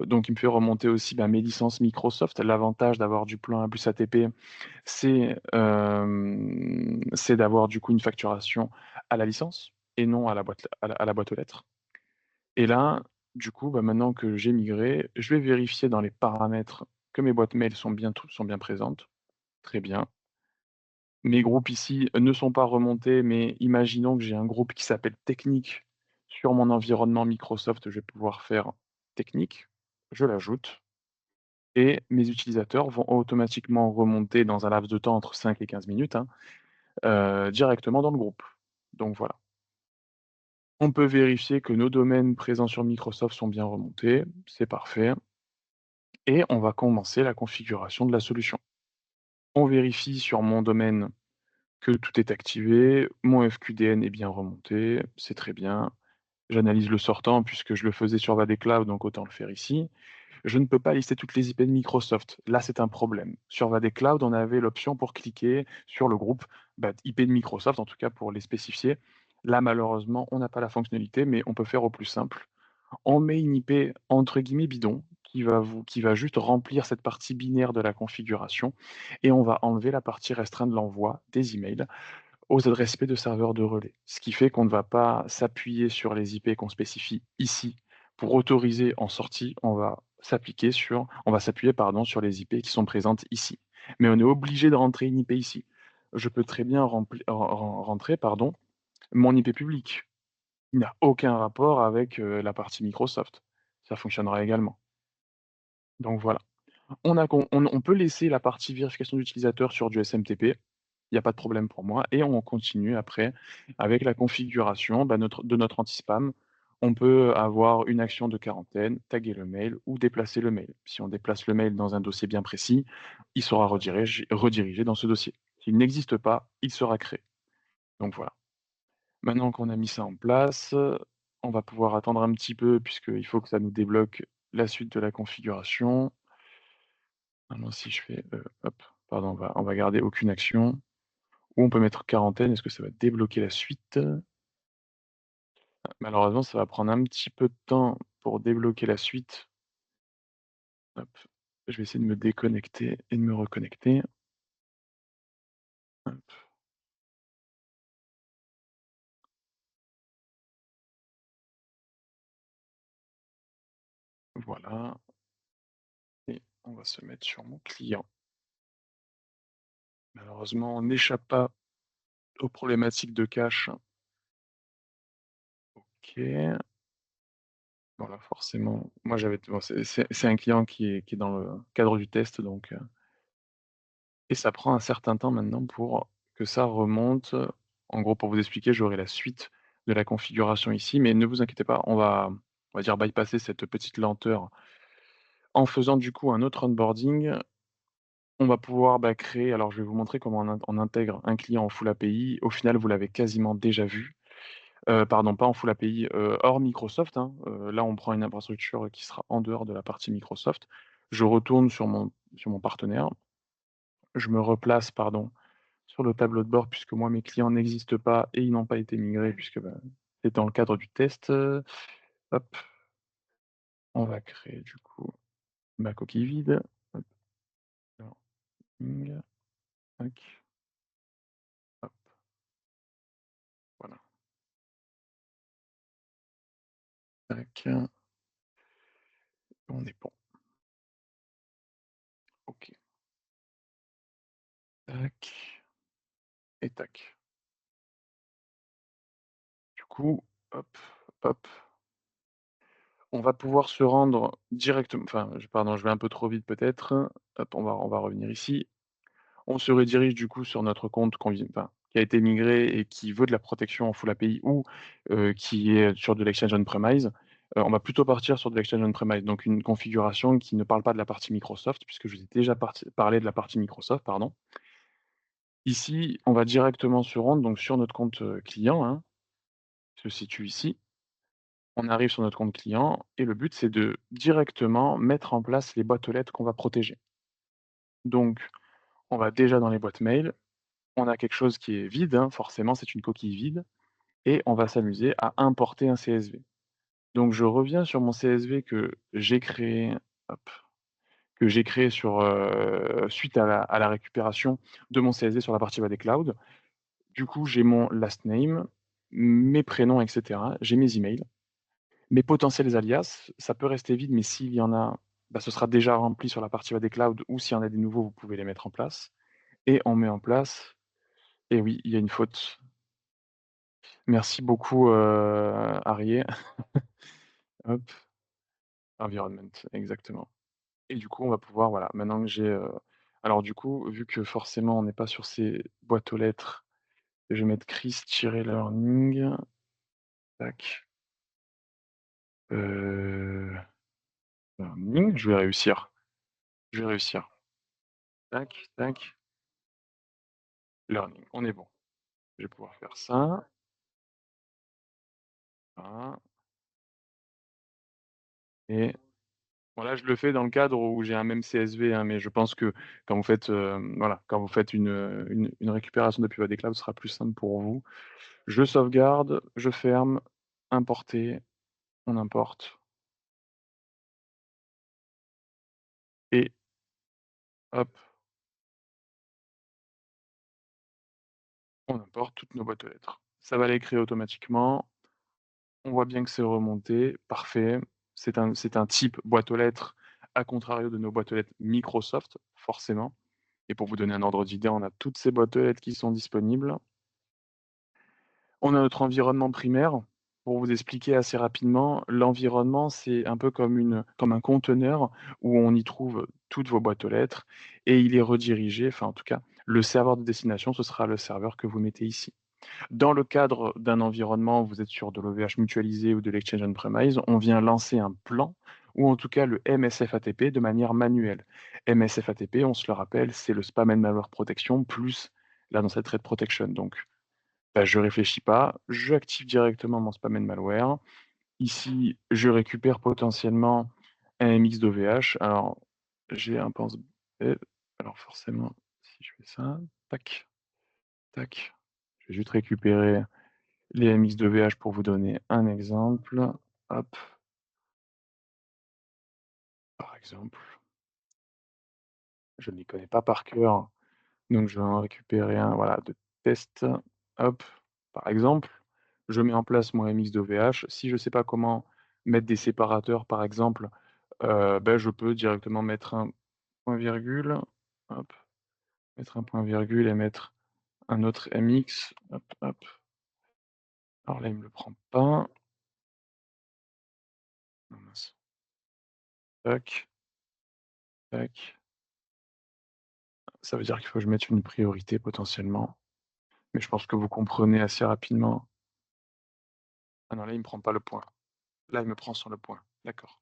Donc il me fait remonter aussi, bah, mes licences Microsoft. L'avantage d'avoir du plan A plus ATP, c'est d'avoir du coup une facturation à la licence et non à la boîte aux lettres. Et là, du coup, bah, maintenant que j'ai migré, je vais vérifier dans les paramètres que mes boîtes mail sont bien présentes. Très bien. Mes groupes ici ne sont pas remontés, mais imaginons que j'ai un groupe qui s'appelle technique sur mon environnement Microsoft, je vais pouvoir faire technique, je l'ajoute et mes utilisateurs vont automatiquement remonter dans un laps de temps entre 5 et 15 minutes, hein, directement dans le groupe. Donc voilà. On peut vérifier que nos domaines présents sur Microsoft sont bien remontés, c'est parfait et on va commencer la configuration de la solution. On vérifie sur mon domaine que tout est activé, mon FQDN est bien remonté, c'est très bien. J'analyse le sortant puisque je le faisais sur Vadecloud, donc autant le faire ici. Je ne peux pas lister toutes les IP de Microsoft. Là, c'est un problème. Sur Vadecloud, on avait l'option pour cliquer sur le groupe IP de Microsoft, en tout cas pour les spécifier. Là, malheureusement, on n'a pas la fonctionnalité, mais on peut faire au plus simple. On met une IP entre guillemets bidon qui va juste remplir cette partie binaire de la configuration et on va enlever la partie restreinte de l'envoi des emails aux adresses IP de serveurs de relais. Ce qui fait qu'on ne va pas s'appuyer sur les IP qu'on spécifie ici pour autoriser en sortie, on va s'appuyer pardon sur les IP qui sont présentes ici. Mais on est obligé de rentrer une IP ici. Je peux très bien rentrer pardon, mon IP public. Il n'a aucun rapport avec la partie Microsoft. Ça fonctionnera également. Donc voilà. On peut laisser la partie vérification d'utilisateur sur du SMTP, il y a pas de problème pour moi et on continue après avec la configuration, de notre anti-spam. On peut avoir une action de quarantaine, taguer le mail ou déplacer le mail. Si on déplace le mail dans un dossier bien précis, il sera redirigé dans ce dossier. S'il n'existe pas, il sera créé. Donc voilà. Maintenant qu'on a mis ça en place, on va pouvoir attendre un petit peu puisqu'il faut que ça nous débloque la suite de la configuration. Maintenant si je fais, hop, pardon, on va garder aucune action ou on peut mettre quarantaine. Est-ce que ça va débloquer la suite? Malheureusement, ça va prendre un petit peu de temps pour débloquer la suite. Hop, je vais essayer de me déconnecter et de me reconnecter. Hop, voilà et on va se mettre sur mon client. Malheureusement, on n'échappe pas aux problématiques de cache. OK. Voilà, forcément, moi j'avais bon, c'est un client qui est dans le cadre du test donc et ça prend un certain temps maintenant pour que ça remonte. En gros, pour vous expliquer, j'aurai la suite de la configuration ici, mais ne vous inquiétez pas, on va dire bypasser cette petite lenteur en faisant du coup un autre onboarding. On va pouvoir, créer alors je vais vous montrer comment on intègre un client en full API. Au final, vous l'avez quasiment déjà vu. Pardon, pas en full API, hors Microsoft, hein. Là, on prend une infrastructure qui sera en dehors de la partie Microsoft. Je retourne sur mon partenaire. Je me replace, pardon, sur le tableau de bord puisque moi, mes clients n'existent pas et ils n'ont pas été migrés puisque, c'est dans le cadre du test, hop, on va créer du coup ma coquille vide. Hop, alors, ping, tac, hop, voilà, tac, on est bon. OK, tac et tac. Du coup, hop, hop, on va pouvoir se rendre directement enfin, pardon, je vais un peu trop vite peut-être. Hop, on va revenir ici. On se redirige du coup sur notre compte qui a été migré et qui veut de la protection en full API ou, qui est sur de l'exchange on-premise. On va plutôt partir sur de l'exchange on-premise, donc une configuration qui ne parle pas de la partie Microsoft, puisque je vous ai déjà parlé de la partie Microsoft, pardon. Ici, on va directement se rendre donc sur notre compte, client, hein, qui se situe ici. On arrive sur notre compte client et le but, c'est de directement mettre en place les boîtes aux lettres qu'on va protéger. Donc, on va déjà dans les boîtes mail, on a quelque chose qui est vide, hein, forcément, c'est une coquille vide et on va s'amuser à importer un CSV. Donc je reviens sur mon CSV que j'ai créé, hop, suite à la récupération de mon CSV sur la partie Cloud. Du coup, j'ai mon last name, mes prénoms et cetera, j'ai mes emails. Mes potentiels alias, ça peut rester vide, mais s'il y en a, bah, ce sera déjà rempli sur la partie AD Cloud ou s'il y en a des nouveaux, vous pouvez les mettre en place et on met en place et oui, il y a une faute. Merci beaucoup, Arié. Hop, environment, exactement et du coup, on va pouvoir, voilà, maintenant que j'ai, alors du coup, vu que forcément on n'est pas sur ces boîtes aux lettres, je vais mettre Chris-learning, tac, heu, learning, je vais réussir, je vais réussir. Tac, tac, learning, on est bon. Je vais pouvoir faire ça, voilà et bon là, je le fais dans le cadre où j'ai un même CSV, hein, mais je pense que quand vous faites, voilà, quand vous faites une récupération depuis votre cloud, ce sera plus simple pour vous. Je sauvegarde, je ferme, importer, on importe et hop, on importe toutes nos boîtes aux lettres. Ça va les créer automatiquement. On voit bien que c'est remonté, parfait. C'est un type boîte aux lettres, à contrario de nos boîtes aux lettres Microsoft, forcément. Et pour vous donner un ordre d'idée, on a toutes ces boîtes aux lettres qui sont disponibles. On a notre environnement primaire. Pour vous expliquer assez rapidement, l'environnement, c'est un peu comme un conteneur où on y trouve toutes vos boîtes aux lettres et il est redirigé, enfin en tout cas, le serveur de destination, ce sera le serveur que vous mettez ici. Dans le cadre d'un environnement, vous êtes sur de l'OVH mutualisé ou de l'Exchange on-premise, on vient lancer un plan ou en tout cas le MSF-ATP de manière manuelle. MSF-ATP, on se le rappelle, c'est le Spam and Malware Protection plus l'Advanced Threat Protection. Donc, bah, je réfléchis pas, j'active directement mon Spam and Malware. Ici, je récupère potentiellement un MX d'OVH. Alors, j'ai un pense alors forcément, si je fais ça, tac, tac, je vais juste récupérer les MX de VH pour vous donner un exemple. Hop, par exemple, je ne les connais pas par cœur, donc je vais en récupérer un, voilà, de test. Hop, par exemple, je mets en place mon MX de VH. Si je ne sais pas comment mettre des séparateurs, par exemple, ben, je peux directement mettre un point virgule, hop, mettre un point virgule et mettre un autre MX. Hop, hop. Alors là, il me le prend pas. Non, mince. Tac, tac. Ça veut dire qu'il faut que je mette une priorité potentiellement. Mais je pense que vous comprenez assez rapidement. Ah non, là, il me prend pas le point. Là, il me prend sur le point. D'accord.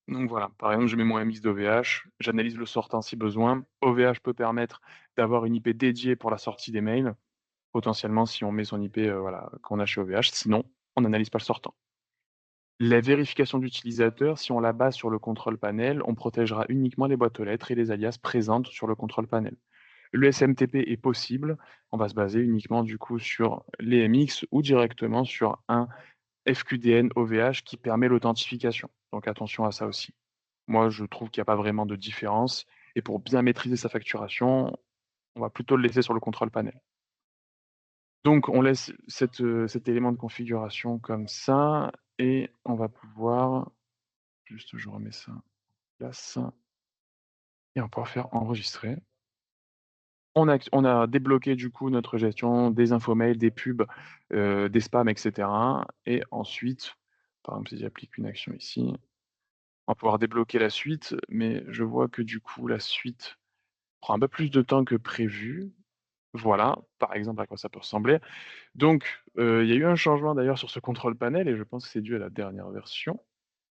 Donc voilà, par exemple, je mets mon MX d'OVH, j'analyse le sortant si besoin. OVH peut permettre d'avoir une IP dédiée pour la sortie des mails, potentiellement si on met son IP voilà, qu'on a chez OVH. Sinon, on n'analyse pas le sortant. La vérification d'utilisateur, si on la base sur le contrôle panel, on protégera uniquement les boîtes aux lettres et les alias présentes sur le contrôle panel. Le SMTP est possible, on va se baser uniquement du coup sur les MX ou directement sur un FQDN OVH qui permet l'authentification. Donc attention à ça aussi. Moi, je trouve qu'il n'y a pas vraiment de différence et pour bien maîtriser sa facturation, on va plutôt le laisser sur le contrôle panel. Donc on laisse cet élément de configuration comme ça et on va pouvoir juste je remets ça en place et on va pouvoir faire enregistrer. On a débloqué du coup notre gestion des infos mails, des pubs, des spams et cetera et ensuite, par exemple, si j'applique une action ici, on va pouvoir débloquer la suite, mais je vois que du coup la suite prend un peu plus de temps que prévu. Voilà, par exemple, à quoi ça peut ressembler. Donc, il y a eu un changement d'ailleurs sur ce contrôle panel et je pense que c'est dû à la dernière version.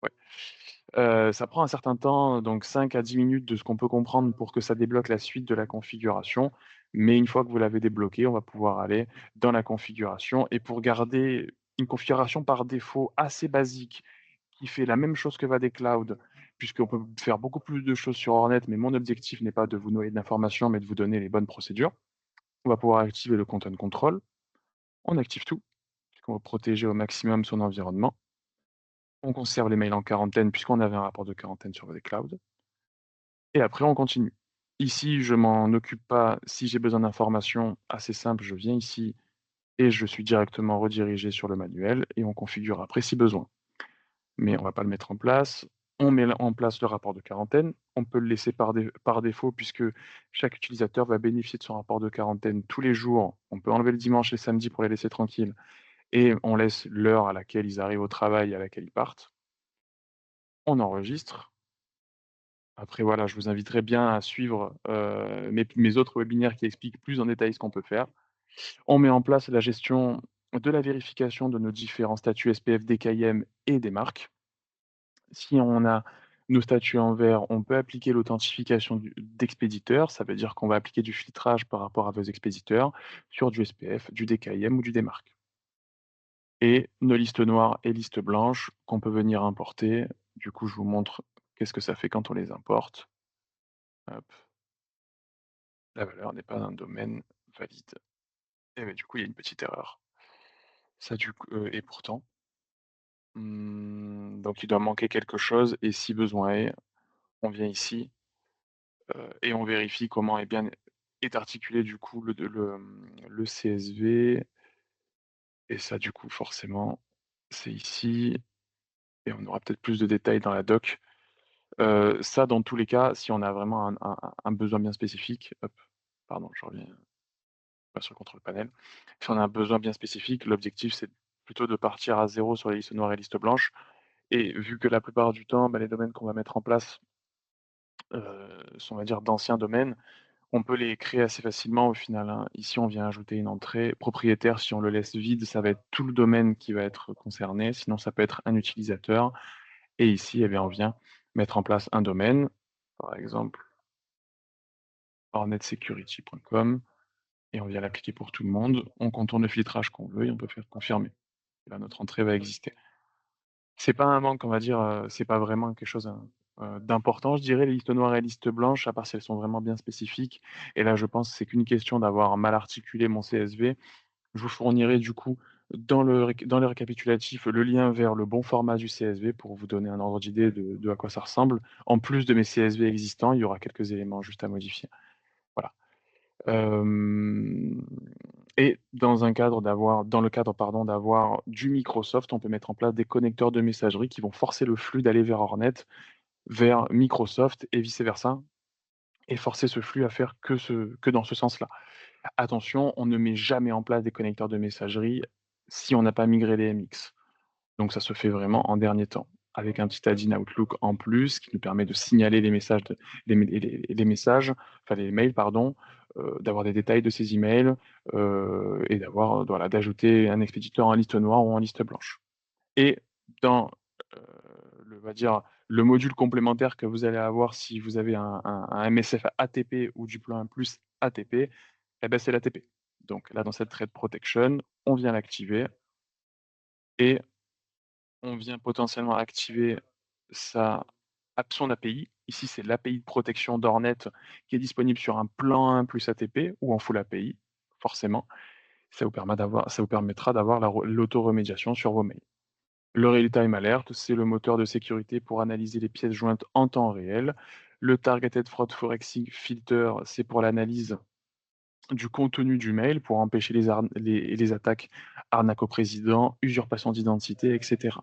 Ouais. Ça prend un certain temps, donc 5 à 10 minutes de ce qu'on peut comprendre pour que ça débloque la suite de la configuration. Mais une fois que vous l'avez débloqué, on va pouvoir aller dans la configuration et pour garder une configuration par défaut assez basique qui fait la même chose que Vadecloud, puisqu'on peut faire beaucoup plus de choses sur Hornet, mais mon objectif n'est pas de vous noyer d'informations, mais de vous donner les bonnes procédures. On va pouvoir activer le content control. On active tout, puisqu'on va protéger au maximum son environnement. On conserve les mails en quarantaine puisqu'on avait un rapport de quarantaine sur Cloud. Et après, on continue. Ici, je m'en occupe pas. Si j'ai besoin d'informations, assez simple, je viens ici et je suis directement redirigé sur le manuel et on configure après si besoin. Mais on va pas le mettre en place. On met en place le rapport de quarantaine. On peut le laisser par défaut puisque chaque utilisateur va bénéficier de son rapport de quarantaine tous les jours. On peut enlever le dimanche et le samedi pour les laisser tranquilles et on laisse l'heure à laquelle ils arrivent au travail, à laquelle ils partent. On enregistre. Après voilà, je vous inviterai bien à suivre, mes autres webinaires qui expliquent plus en détail ce qu'on peut faire. On met en place la gestion de la vérification de nos différents statuts SPF, DKIM et des marques. Si on a nos statuts en vert, on peut appliquer l'authentification d'expéditeur. Ça veut dire qu'on va appliquer du filtrage par rapport à vos expéditeurs sur du SPF, du DKIM ou du DMARC. Et nos listes noires et listes blanches qu'on peut venir importer. Du coup, je vous montre qu'est-ce que ça fait quand on les importe. Hop, la valeur n'est pas un domaine valide. Et beh, du coup, il y a une petite erreur. Ça du coup, et pourtant, donc il doit manquer quelque chose et si besoin est, on vient ici, et on vérifie comment est articulé du coup le CSV et ça du coup forcément, c'est ici et on aura peut-être plus de détails dans la doc. Ça dans tous les cas, si on a vraiment un besoin bien spécifique, hop, pardon, je reviens pas sur le contrôle panel. Si on a un besoin bien spécifique, l'objectif c'est plutôt de partir à zéro sur les listes noires et listes blanches et vu que la plupart du temps, bah, les domaines qu'on va mettre en place, sont on va dire d'anciens domaines. On peut les créer assez facilement au final, hein. Ici, on vient ajouter une entrée propriétaire. Si on le laisse vide, ça va être tout le domaine qui va être concerné. Sinon, ça peut être un utilisateur. Et ici, eh bien, on vient mettre en place un domaine, par exemple, hornetsecurity.com, et on vient l'appliquer pour tout le monde. On contourne le filtrage qu'on veut et on peut faire confirmer. Et là, notre entrée va exister. C'est pas un manque, on va dire, c'est pas vraiment quelque chose, d'important, je dirais, les listes noires et listes blanches, à part si elles sont vraiment bien spécifiques et là, je pense que c'est qu'une question d'avoir mal articulé mon CSV. Je vous fournirai du coup dans le récapitulatif, le lien vers le bon format du CSV pour vous donner un ordre d'idée de à quoi ça ressemble. En plus de mes CSV existants, il y aura quelques éléments juste à modifier. Voilà. Hem et dans le cadre, pardon, d'avoir du Microsoft, on peut mettre en place des connecteurs de messagerie qui vont forcer le flux d'aller vers Hornet, vers Microsoft et vice versa et forcer ce flux à faire que dans ce sens-là. Attention, on ne met jamais en place des connecteurs de messagerie si on n'a pas migré les MX. Donc ça se fait vraiment en dernier temps, avec un petit add-in Outlook en plus qui nous permet de signaler les messages les messages, enfin les mails pardon, d'avoir des détails de ces emails, et d'avoir, voilà, d'ajouter un expéditeur en liste noire ou en liste blanche. Et dans, heu, on va dire, le module complémentaire que vous allez avoir si vous avez un MSF ATP ou du plan plus ATP, eh ben c'est l'ATP. Donc là, dans cette thread protection, on vient l'activer et on vient potentiellement activer sa son API. Ici, c'est l'API de protection d'Hornet qui est disponible sur un plan 1 plus ATP ou en full API, forcément. Ça vous permettra d'avoir l'auto-remédiation sur vos mails. Le Real-Time Alert, c'est le moteur de sécurité pour analyser les pièces jointes en temps réel. Le Targeted Fraud Forexing Filter, c'est pour l'analyse du contenu du mail pour empêcher les attaques arnaque au président, usurpation d'identité, etc.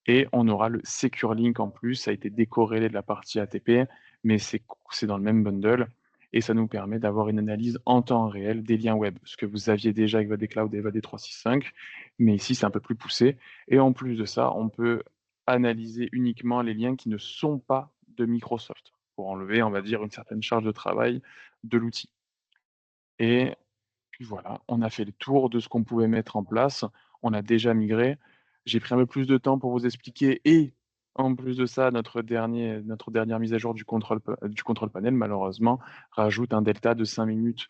Et on aura le Secure Link en plus, ça a été décorrélé de la partie ATP, mais c'est dans le même bundle et ça nous permet d'avoir une analyse en temps réel des liens web, ce que vous aviez déjà avec VAD-Cloud et VAD365, mais ici c'est un peu plus poussé et en plus de ça, on peut analyser uniquement les liens qui ne sont pas de Microsoft pour enlever, on va dire, une certaine charge de travail de l'outil. Et puis voilà, on a fait le tour de ce qu'on pouvait mettre en place. On a déjà migré. J'ai pris un peu plus de temps pour vous expliquer et en plus de ça, notre dernière mise à jour du contrôle panel, malheureusement, rajoute un delta de 5 minutes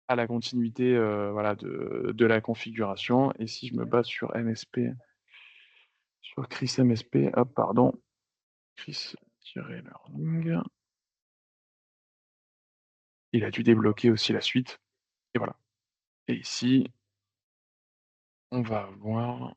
à la continuité, voilà, de la configuration et si je me base sur MSP, sur Chris MSP, hop, pardon, Chris-learning, il a dû débloquer aussi la suite et voilà. Et ici, on va avoir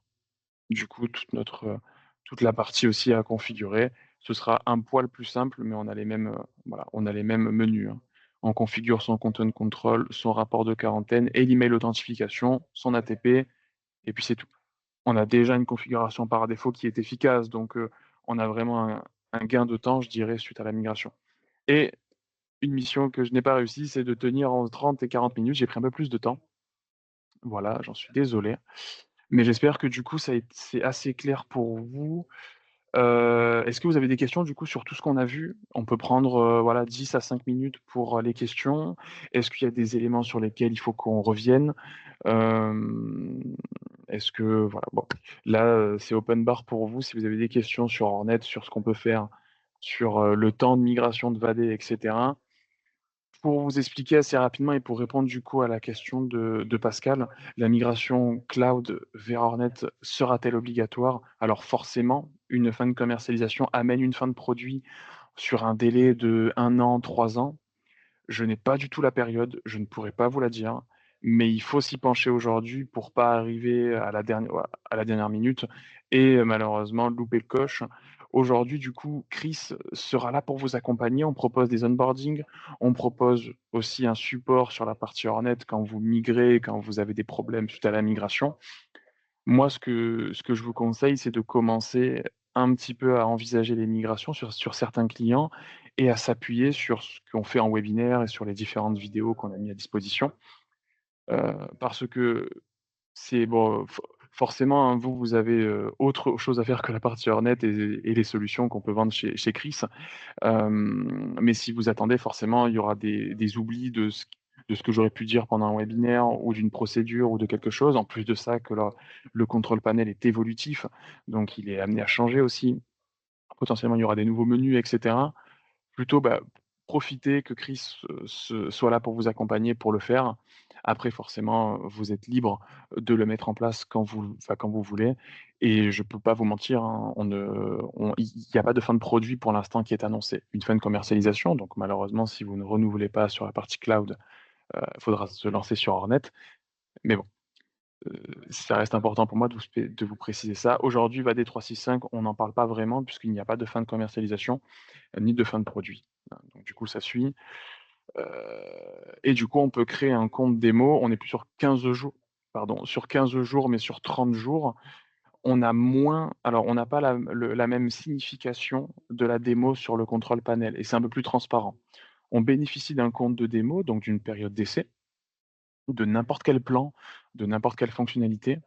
du coup, toute la partie aussi à configurer, ce sera un poil plus simple, mais on a les mêmes, voilà, on a les mêmes menus, hein. On configure son content control, son rapport de quarantaine et l'email authentification, son ATP et puis c'est tout. On a déjà une configuration par défaut qui est efficace, donc on a vraiment un gain de temps, je dirais, suite à la migration. Et une mission que je n'ai pas réussi, c'est de tenir en 30 et 40 minutes. J'ai pris un peu plus de temps. Voilà, j'en suis désolé. Mais j'espère que du coup, c'est assez clair pour vous. Est-ce que vous avez des questions du coup sur tout ce qu'on a vu? On peut prendre, voilà 10 à 5 minutes pour, les questions. Est-ce qu'il y a des éléments sur lesquels il faut qu'on revienne? Hem, est-ce que voilà, bon, là, c'est open bar pour vous. Si vous avez des questions sur Hornet, sur ce qu'on peut faire, sur, le temps de migration de VAD et cetera. Pour vous expliquer assez rapidement et pour répondre du coup à la question de Pascal, la migration cloud vers Hornet sera-t-elle obligatoire? Alors forcément, une fin de commercialisation amène une fin de produit sur un délai de 1 an, 3 ans. Je n'ai pas du tout la période, je ne pourrais pas vous la dire, mais il faut s'y pencher aujourd'hui pour pas arriver à la dernière minute et malheureusement louper le coche. Aujourd'hui, du coup, Chris sera là pour vous accompagner. On propose des onboarding, on propose aussi un support sur la partie Hornet quand vous migrez, quand vous avez des problèmes suite à la migration. Moi, ce que je vous conseille, c'est de commencer un petit peu à envisager les migrations sur certains clients et à s'appuyer sur ce qu'on fait en webinaire et sur les différentes vidéos qu'on a mis à disposition. Parce que c'est bon, forcément, hein, vous avez, autre chose à faire que la partie Hornet et les solutions qu'on peut vendre chez Chris. Mais si vous attendez, forcément, il y aura des oublis de ce que j'aurais pu dire pendant un webinaire ou d'une procédure ou de quelque chose. En plus de ça, que le contrôle panel est évolutif, donc il est amené à changer aussi. Potentiellement, il y aura des nouveaux menus, et cetera. Plutôt, bah, profitez que Chris, soit là pour vous accompagner pour le faire. Après forcément, vous êtes libre de le mettre en place quand vous voulez et je peux pas vous mentir, hein, il y a pas de fin de produit pour l'instant qui est annoncée. Une fin de commercialisation, donc malheureusement, si vous ne renouvelez pas sur la partie cloud, faudra se lancer sur Hornet. Mais bon, ça reste important pour moi de vous préciser ça. Aujourd'hui, VAD 365, on n'en parle pas vraiment puisqu'il n'y a pas de fin de commercialisation, ni de fin de produit. Donc du coup, ça suit. Heu et du coup, on peut créer un compte démo. On est plus sur 15 jours, pardon, sur 15 jours, mais sur 30 jours, on a moins alors on n'a pas la même signification de la démo sur le contrôle panel et c'est un peu plus transparent. On bénéficie d'un compte de démo, donc d'une période d'essai, de n'importe quel plan, de n'importe quelle fonctionnalité.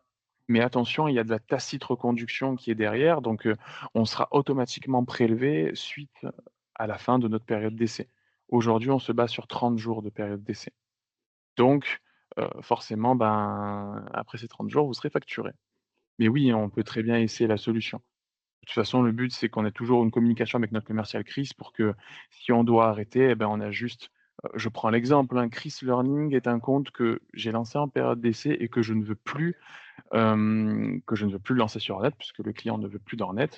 Mais attention, il y a de la tacite reconduction qui est derrière, donc on sera automatiquement prélevé suite à la fin de notre période d'essai. Aujourd'hui, on se base sur 30 jours de période d'essai. Donc forcément, ben, après ces 30 jours, vous serez facturé. Mais oui, on peut très bien essayer la solution. De toute façon, le but, c'est qu'on ait toujours une communication avec notre commercial Chris pour que si on doit arrêter, eh ben, on a juste je prends l'exemple, hein, Chris Learning est un compte que j'ai lancé en période d'essai et que je ne veux plus lancer sur Hornet puisque le client ne veut plus d'Hornet.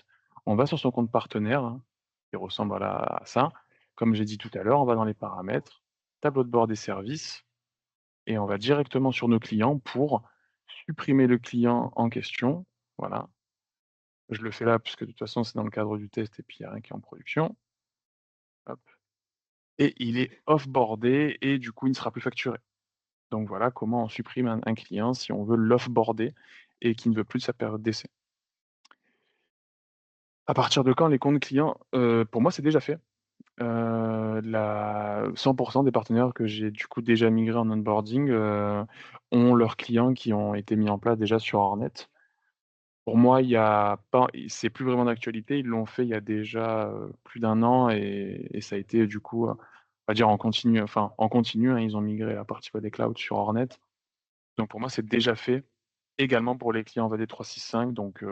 On va sur son compte partenaire, hein, qui ressemble à ça. Comme j'ai dit tout à l'heure, on va dans les paramètres, tableau de bord des services et on va directement sur nos clients pour supprimer le client en question. Voilà, je le fais là puisque de toute façon, c'est dans le cadre du test et puis il y a rien qui est en production. Hop et il est off-boardé et du coup, il ne sera plus facturé. Donc voilà comment on supprime un client si on veut l'off-boarder et qui ne veut plus de sa période d'essai. À partir de quand les comptes clients? Pour moi, c'est déjà fait. La 100 des partenaires que j'ai du coup déjà migrés en onboarding, ont leurs clients qui ont été mis en place déjà sur Hornet. Pour moi, il y a pas c'est plus vraiment d'actualité. Ils l'ont fait il y a déjà, plus d'un an et ça a été du coup, on va dire en continu, hein, ils ont migré la partie des clouds sur Hornet. Donc pour moi, c'est déjà fait. Également pour les clients VAD 365, donc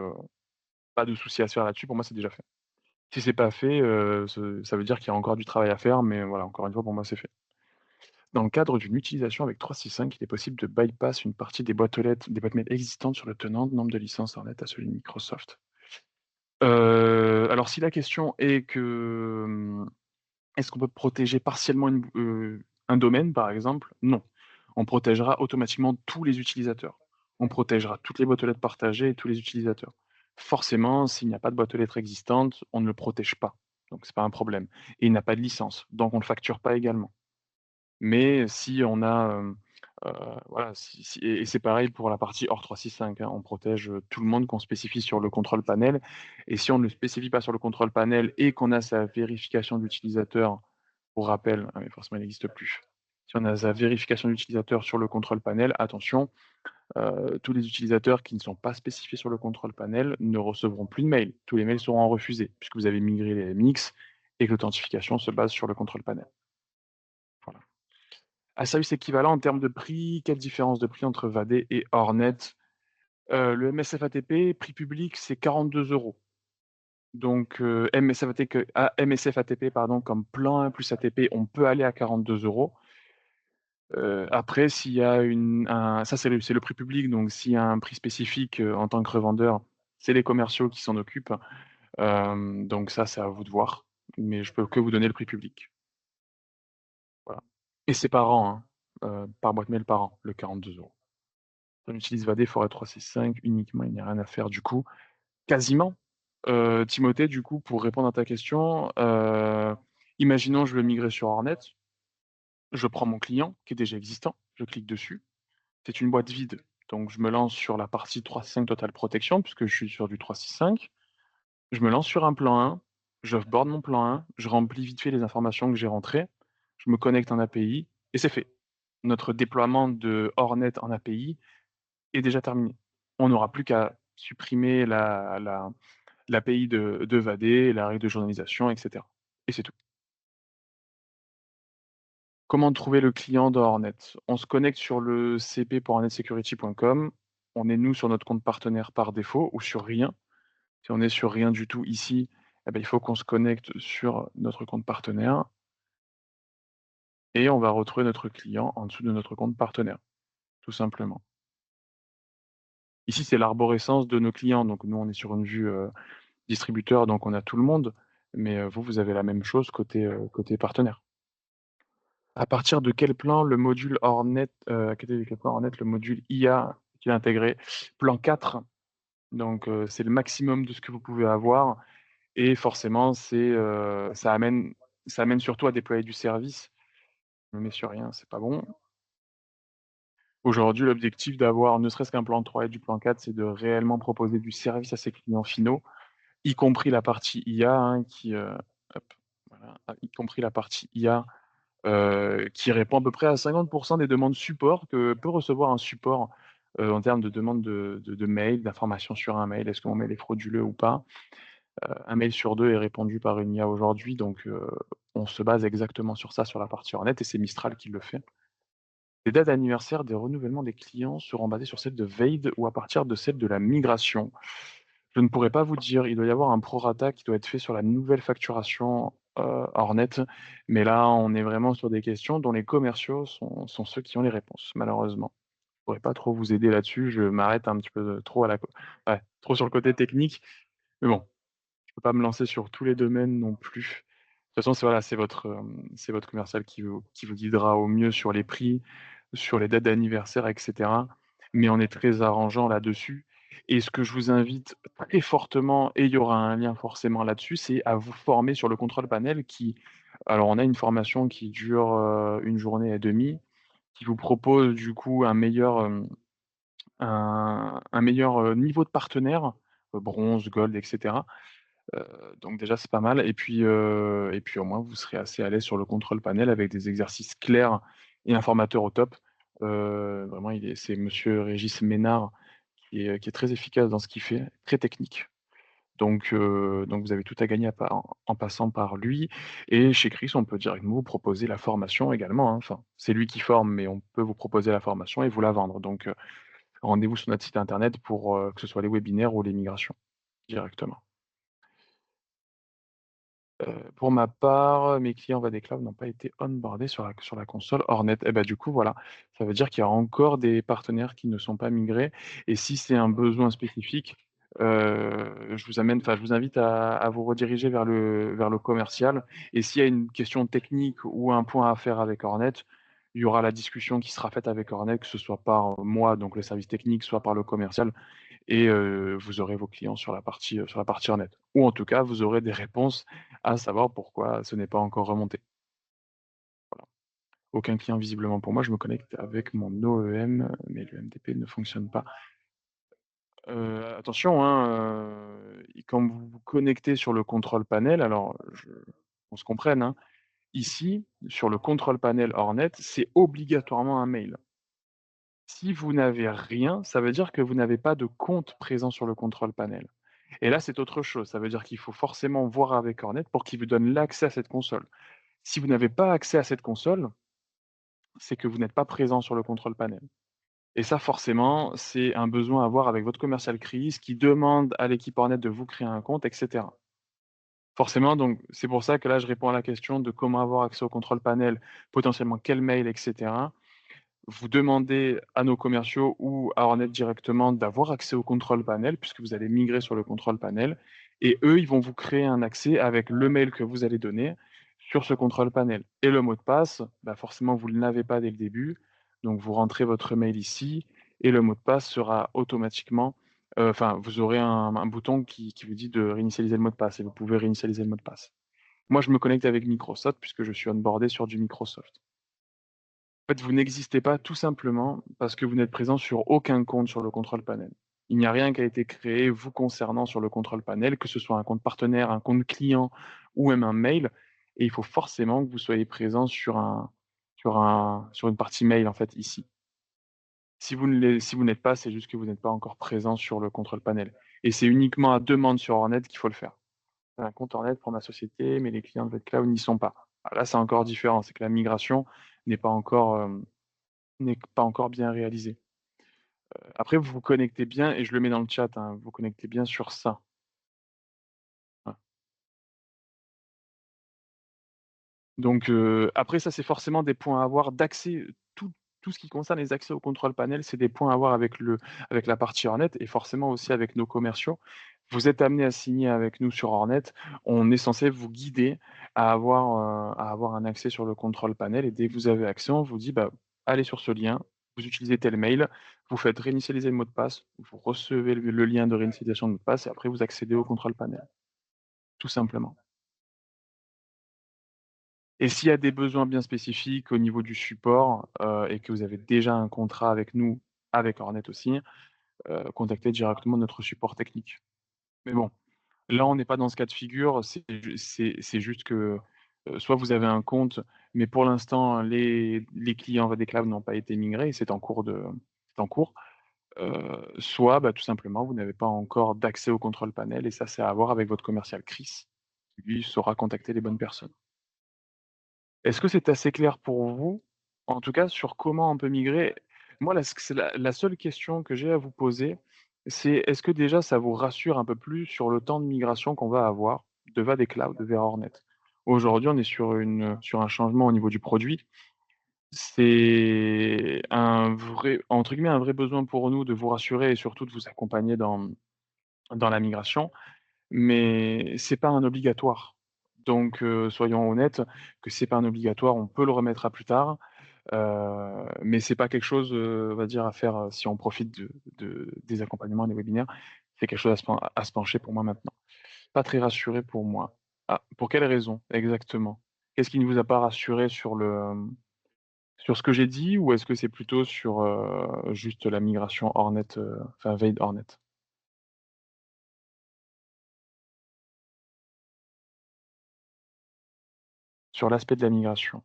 pas de souci à se faire là-dessus. Pour moi, c'est déjà fait. Si c'est pas fait, ce ça veut dire qu'il y a encore du travail à faire, mais voilà, encore une fois, pour moi, c'est fait. Dans le cadre d'une utilisation avec 365, il est possible de bypass une partie des boîtes mail existantes sur le tenant de nombre de licences Hornet à celui de Microsoft. Alors si la question est que, est-ce qu'on peut protéger partiellement un domaine, par exemple? Non. On protégera automatiquement tous les utilisateurs. On protégera toutes les boîtes aux lettres partagées et tous les utilisateurs. Forcément, s'il n'y a pas de boîte aux lettres existante, on ne le protège pas, donc c'est pas un problème et il n'a pas de licence, donc on ne le facture pas également. Mais si on a, Heu, voilà, si et c'est pareil pour la partie hors 365, hein. On protège, tout le monde qu'on spécifie sur le contrôle panel et si on ne le spécifie pas sur le contrôle panel et qu'on a sa vérification d'utilisateur, pour rappel, mais forcément il n'existe plus. Si on a sa vérification d'utilisateur sur le contrôle panel, attention, tous les utilisateurs qui ne sont pas spécifiés sur le contrôle panel ne recevront plus de mails. Tous les mails seront refusés puisque vous avez migré les MX et que l'authentification se base sur le contrôle panel. Voilà. À service équivalent en termes de prix, quelle différence de prix entre VAD et Hornet? Le MSF ATP, prix public, c'est 42 €. Donc, MSF ATP pardon, comme plan 1 plus ATP, on peut aller à 42 €. Après s'il y a ça c'est le prix public, donc s'il y a un prix spécifique, en tant que revendeur, c'est les commerciaux qui s'en occupent. Donc ça, c'est à vous de voir, mais je peux que vous donner le prix public. Voilà et c'est par an, hein, par boîte mail par an, le 42 €. On utilise VAD Forêt 365 uniquement, il n'y a rien à faire du coup. Quasiment. Timothée, du coup, pour répondre à ta question, imaginons je veux migrer sur Hornet, je prends mon client qui est déjà existant, je clique dessus, c'est une boîte vide, donc je me lance sur la partie 365 Total Protection puisque je suis sur du 365. Je me lance sur un plan 1, j'offboard mon plan 1, je remplis vite fait les informations que j'ai rentrées, je me connecte en API et c'est fait. Notre déploiement de Hornet en API est déjà terminé. On n'aura plus qu'à supprimer l'API de VAD, la règle de journalisation, et cetera et c'est tout. Comment trouver le client dans Hornet? On se connecte sur le CP pour hornetsecurity.com. On est nous sur notre compte partenaire par défaut ou sur rien. Si on est sur rien du tout ici, eh ben, il faut qu'on se connecte sur notre compte partenaire et on va retrouver notre client en dessous de notre compte partenaire, tout simplement. Ici, c'est l'arborescence de nos clients, donc nous, on est sur une vue, distributeur, donc on a tout le monde, mais vous, vous avez la même chose côté partenaire. À partir de quel plan le module Hornet, à côté de quel plan Hornet, le module IA est-il intégré? Plan 4, donc c'est le maximum de ce que vous pouvez avoir et forcément ça amène surtout à déployer du service. Je me mets sur rien, c'est pas bon. Aujourd'hui, l'objectif d'avoir ne serait-ce qu'un plan 3 et du plan 4, c'est de réellement proposer du service à ses clients finaux, y compris la partie IA, hein, hop, voilà, y compris la partie IA, qui répond à peu près à 50 des demandes support que peut recevoir un support, en termes de demande de mail, d'informations sur un mail. Est-ce que mon mail est frauduleux ou pas? 1 mail sur 2 est répondu par une IA aujourd'hui, donc on se base exactement sur ça, sur la partie Hornet et c'est Mistral qui le fait. Les dates d'anniversaire des renouvellements des clients seront basées sur celles de Veid ou à partir de celles de la migration? Je ne pourrais pas vous dire, il doit y avoir un prorata qui doit être fait sur la nouvelle facturation, Hornet, mais là, on est vraiment sur des questions dont les commerciaux sont ceux qui ont les réponses, malheureusement. Je pourrais pas trop vous aider là-dessus, je m'arrête un petit peu trop à la co ouais, trop sur le côté technique, mais bon, je peux pas me lancer sur tous les domaines non plus. De toute façon, c'est votre commercial qui vous guidera au mieux sur les prix, sur les dates d'anniversaire et cetera. Mais on est très arrangeant là-dessus et ce que je vous invite très fortement et il y aura un lien forcément là-dessus, c'est à vous former sur le contrôle panel alors on a une formation qui dure, 1 journée et demie, qui vous propose du coup un meilleur niveau de partenaire, bronze, gold et cetera. Donc déjà, c'est pas mal et puis au moins vous serez assez à l'aise sur le contrôle panel avec des exercices clairs et un formateur au top. Vraiment c'est monsieur Régis Ménard qui est très efficace dans ce qu'il fait, très technique. Donc vous avez tout à gagner à pa en passant par lui et chez Chris, on peut directement vous proposer la formation également, hein. Enfin, c'est lui qui forme, mais on peut vous proposer la formation et vous la vendre. Donc rendez-vous sur notre site internet pour, que ce soit les webinaires ou les migrations, directement. Pour ma part, mes clients Vadecloud n'ont pas été onboardés sur la console Hornet et bah, du coup, voilà, ça veut dire qu'il y a encore des partenaires qui ne sont pas migrés et si c'est un besoin spécifique, je vous invite à vous rediriger vers le commercial et s'il y a une question technique ou un point à faire avec Hornet, il y aura la discussion qui sera faite avec Hornet, que ce soit par moi, donc le service technique, soit par le commercial et vous aurez vos clients sur la partie Hornet. Ou en tout cas, vous aurez des réponses à savoir pourquoi ce n'est pas encore remonté. Voilà. Aucun client visiblement pour moi, je me connecte avec mon OEM, mais le MDP ne fonctionne pas. Attention, hein, et quand vous vous connectez sur le contrôle panel, alors qu'on se comprenne, hein, ici, sur le contrôle panel Hornet, c'est obligatoirement un mail. Si vous n'avez rien, ça veut dire que vous n'avez pas de compte présent sur le contrôle panel. Et là, c'est autre chose. Ça veut dire qu'il faut forcément voir avec Hornet pour qu'il vous donne l'accès à cette console. Si vous n'avez pas accès à cette console, c'est que vous n'êtes pas présent sur le contrôle panel. Et ça, forcément, c'est un besoin à voir avec votre commercial CRIS qui demande à l'équipe Hornet de vous créer un compte, et cetera. Forcément, donc c'est pour ça que là, je réponds à la question de comment avoir accès au contrôle panel, potentiellement quel mail, et cetera. Vous demandez à nos commerciaux ou à Hornet directement d'avoir accès au contrôle panel, puisque vous allez migrer sur le contrôle panel, et eux, ils vont vous créer un accès avec le mail que vous allez donner sur ce contrôle panel. Et le mot de passe, bah forcément, vous ne l'avez pas dès le début, donc vous rentrez votre mail ici, et le mot de passe sera automatiquement, enfin, vous aurez un bouton qui vous dit de réinitialiser le mot de passe, et vous pouvez réinitialiser le mot de passe. Moi, je me connecte avec Microsoft, puisque je suis onboardé sur du Microsoft. En fait, vous n'existez pas tout simplement parce que vous n'êtes présent sur aucun compte sur le control panel. Il n'y a rien qui a été créé vous concernant sur le control panel, que ce soit un compte partenaire, un compte client ou même un mail. Et il faut forcément que vous soyez présent sur une partie mail, en fait, ici. Si vous n'êtes pas, c'est juste que vous n'êtes pas encore présent sur le control panel. Et c'est uniquement à demande sur Hornet qu'il faut le faire. J'ai un compte Hornet pour ma société, mais les clients de votre cloud n'y sont pas. Ah, là, c'est encore différent. C'est que la migration n'est pas encore, n'est pas encore bien réalisé. Après, vous vous connectez bien, et je le mets dans le chat, hein, vous vous connectez bien sur ça. Voilà. Donc, après ça, c'est forcément des points à avoir d'accès. Tout ce qui concerne les accès au contrôle panel, c'est des points à avoir avec la partie Hornet et forcément aussi avec nos commerciaux. Vous êtes amenés à signer avec nous sur Hornet. On est censé vous guider à avoir un accès sur le contrôle panel, et dès que vous avez accès, on vous dit, bah, allez sur ce lien, vous utilisez tel mail, vous faites réinitialiser le mot de passe, vous recevez le lien de réinitialisation de mot de passe et après vous accédez au contrôle panel, tout simplement. Et s'il y a des besoins bien spécifiques au niveau du support, et que vous avez déjà un contrat avec nous, avec Hornet aussi, contactez directement notre support technique. Mais bon, là, on n'est pas dans ce cas de figure, c'est juste que, soit vous avez un compte, mais pour l'instant, les clients des clouds n'ont pas été migrés, c'est en cours. Soit, bah, tout simplement, vous n'avez pas encore d'accès au contrôle panel, et ça, c'est à voir avec votre commercial Chris, qui lui saura contacter les bonnes personnes. Est-ce que c'est assez clair pour vous, en tout cas sur comment on peut migrer? Moi, là, c'est la seule question que j'ai à vous poser, c'est est-ce que déjà ça vous rassure un peu plus sur le temps de migration qu'on va avoir de Vadet Cloud vers Hornet? Aujourd'hui, on est sur un changement au niveau du produit. C'est un vrai, entre guillemets, «un vrai besoin» pour nous de vous rassurer et surtout de vous accompagner dans la migration, mais c'est pas un obligatoire. Donc soyons honnêtes que c'est pas un obligatoire, on peut le remettre à plus tard, mais c'est pas quelque chose, on va dire à faire, si on profite des accompagnements, des webinaires, c'est quelque chose à se pencher pour moi maintenant. Pas très rassuré pour moi. Ah, pour quelle raison exactement? Qu'est-ce qui ne vous a pas rassuré sur ce que j'ai dit, ou est-ce que c'est plutôt sur, juste la migration Hornet, enfin Veille Hornet? Sur l'aspect de la migration.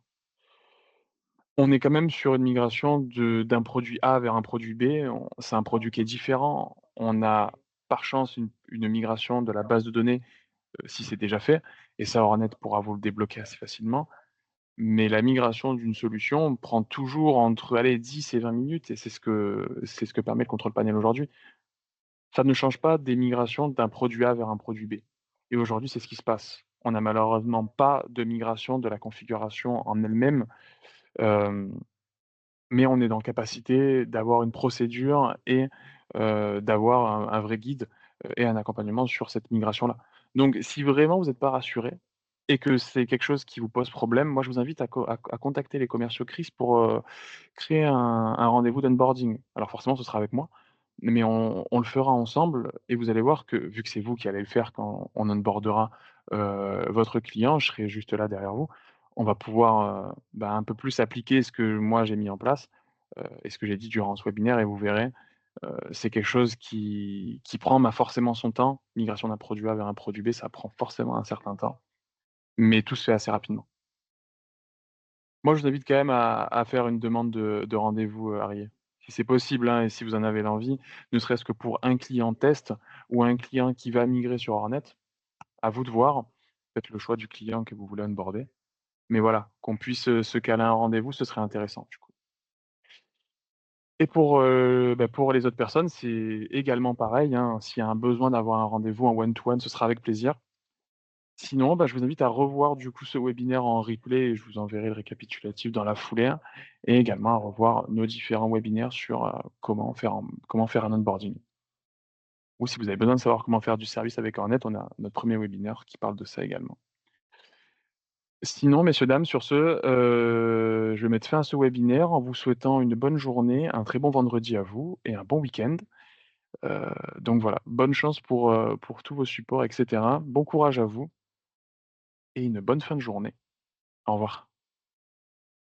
On est quand même sur une migration d'un produit A vers un produit B. C'est un produit qui est différent. On a par chance une migration de la base de données, si c'est déjà fait, et ça, Hornet pourra vous le débloquer assez facilement. Mais la migration d'une solution prend toujours entre, allez, 10 et 20 minutes, et c'est ce que permet le contrôle panel aujourd'hui. Ça ne change pas des migrations d'un produit A vers un produit B. Et aujourd'hui, c'est ce qui se passe. On n'a malheureusement pas de migration de la configuration en elle-même, hem mais on est dans capacité d'avoir une procédure et d'avoir un vrai guide, et un accompagnement sur cette migration-là. Donc si vraiment vous n'êtes pas rassuré et que c'est quelque chose qui vous pose problème, moi je vous invite à contacter les commerciaux CRIS pour, créer un rendez-vous d'onboarding. Alors forcément ce sera avec moi, mais on le fera ensemble, et vous allez voir que vu que c'est vous qui allez le faire quand on onboardera, votre client, je serai juste là derrière vous. on va pouvoir, un peu plus appliquer ce que moi j'ai mis en place, et ce que j'ai dit durant ce webinaire et vous verrez, c'est quelque chose qui prend, forcément son temps. Migration d'un produit A vers un produit B, ça prend forcément un certain temps, mais tout se fait assez rapidement. Moi, je vous invite quand même à faire une demande de rendez-vous, Arié. Si c'est possible, hein, et si vous en avez l'envie, ne serait-ce que pour un client test ou un client qui va migrer sur Hornet, à vous de voir. Faites le choix du client que vous voulez onboarder. Mais voilà, qu'on puisse, se caler un rendez-vous, ce serait intéressant, du coup. Et pour les autres personnes, c'est également pareil, hein. S'il y a un besoin d'avoir un rendez-vous en one to one, ce sera avec plaisir. Sinon, je vous invite à revoir du coup ce webinaire en replay et je vous enverrai le récapitulatif dans la foulée et également à revoir nos différents webinaires sur, comment faire un onboarding. Ou si vous avez besoin de savoir comment faire du service avec Hornet, on a notre premier webinaire qui parle de ça également. Sinon, messieurs, dames, sur ce, je vais mettre fin à ce webinaire en vous souhaitant une bonne journée, un très bon vendredi à vous et un bon week-end. Heu, donc voilà, bonne chance pour tous vos supports et cetera. Bon courage à vous et une bonne fin de journée. Au revoir.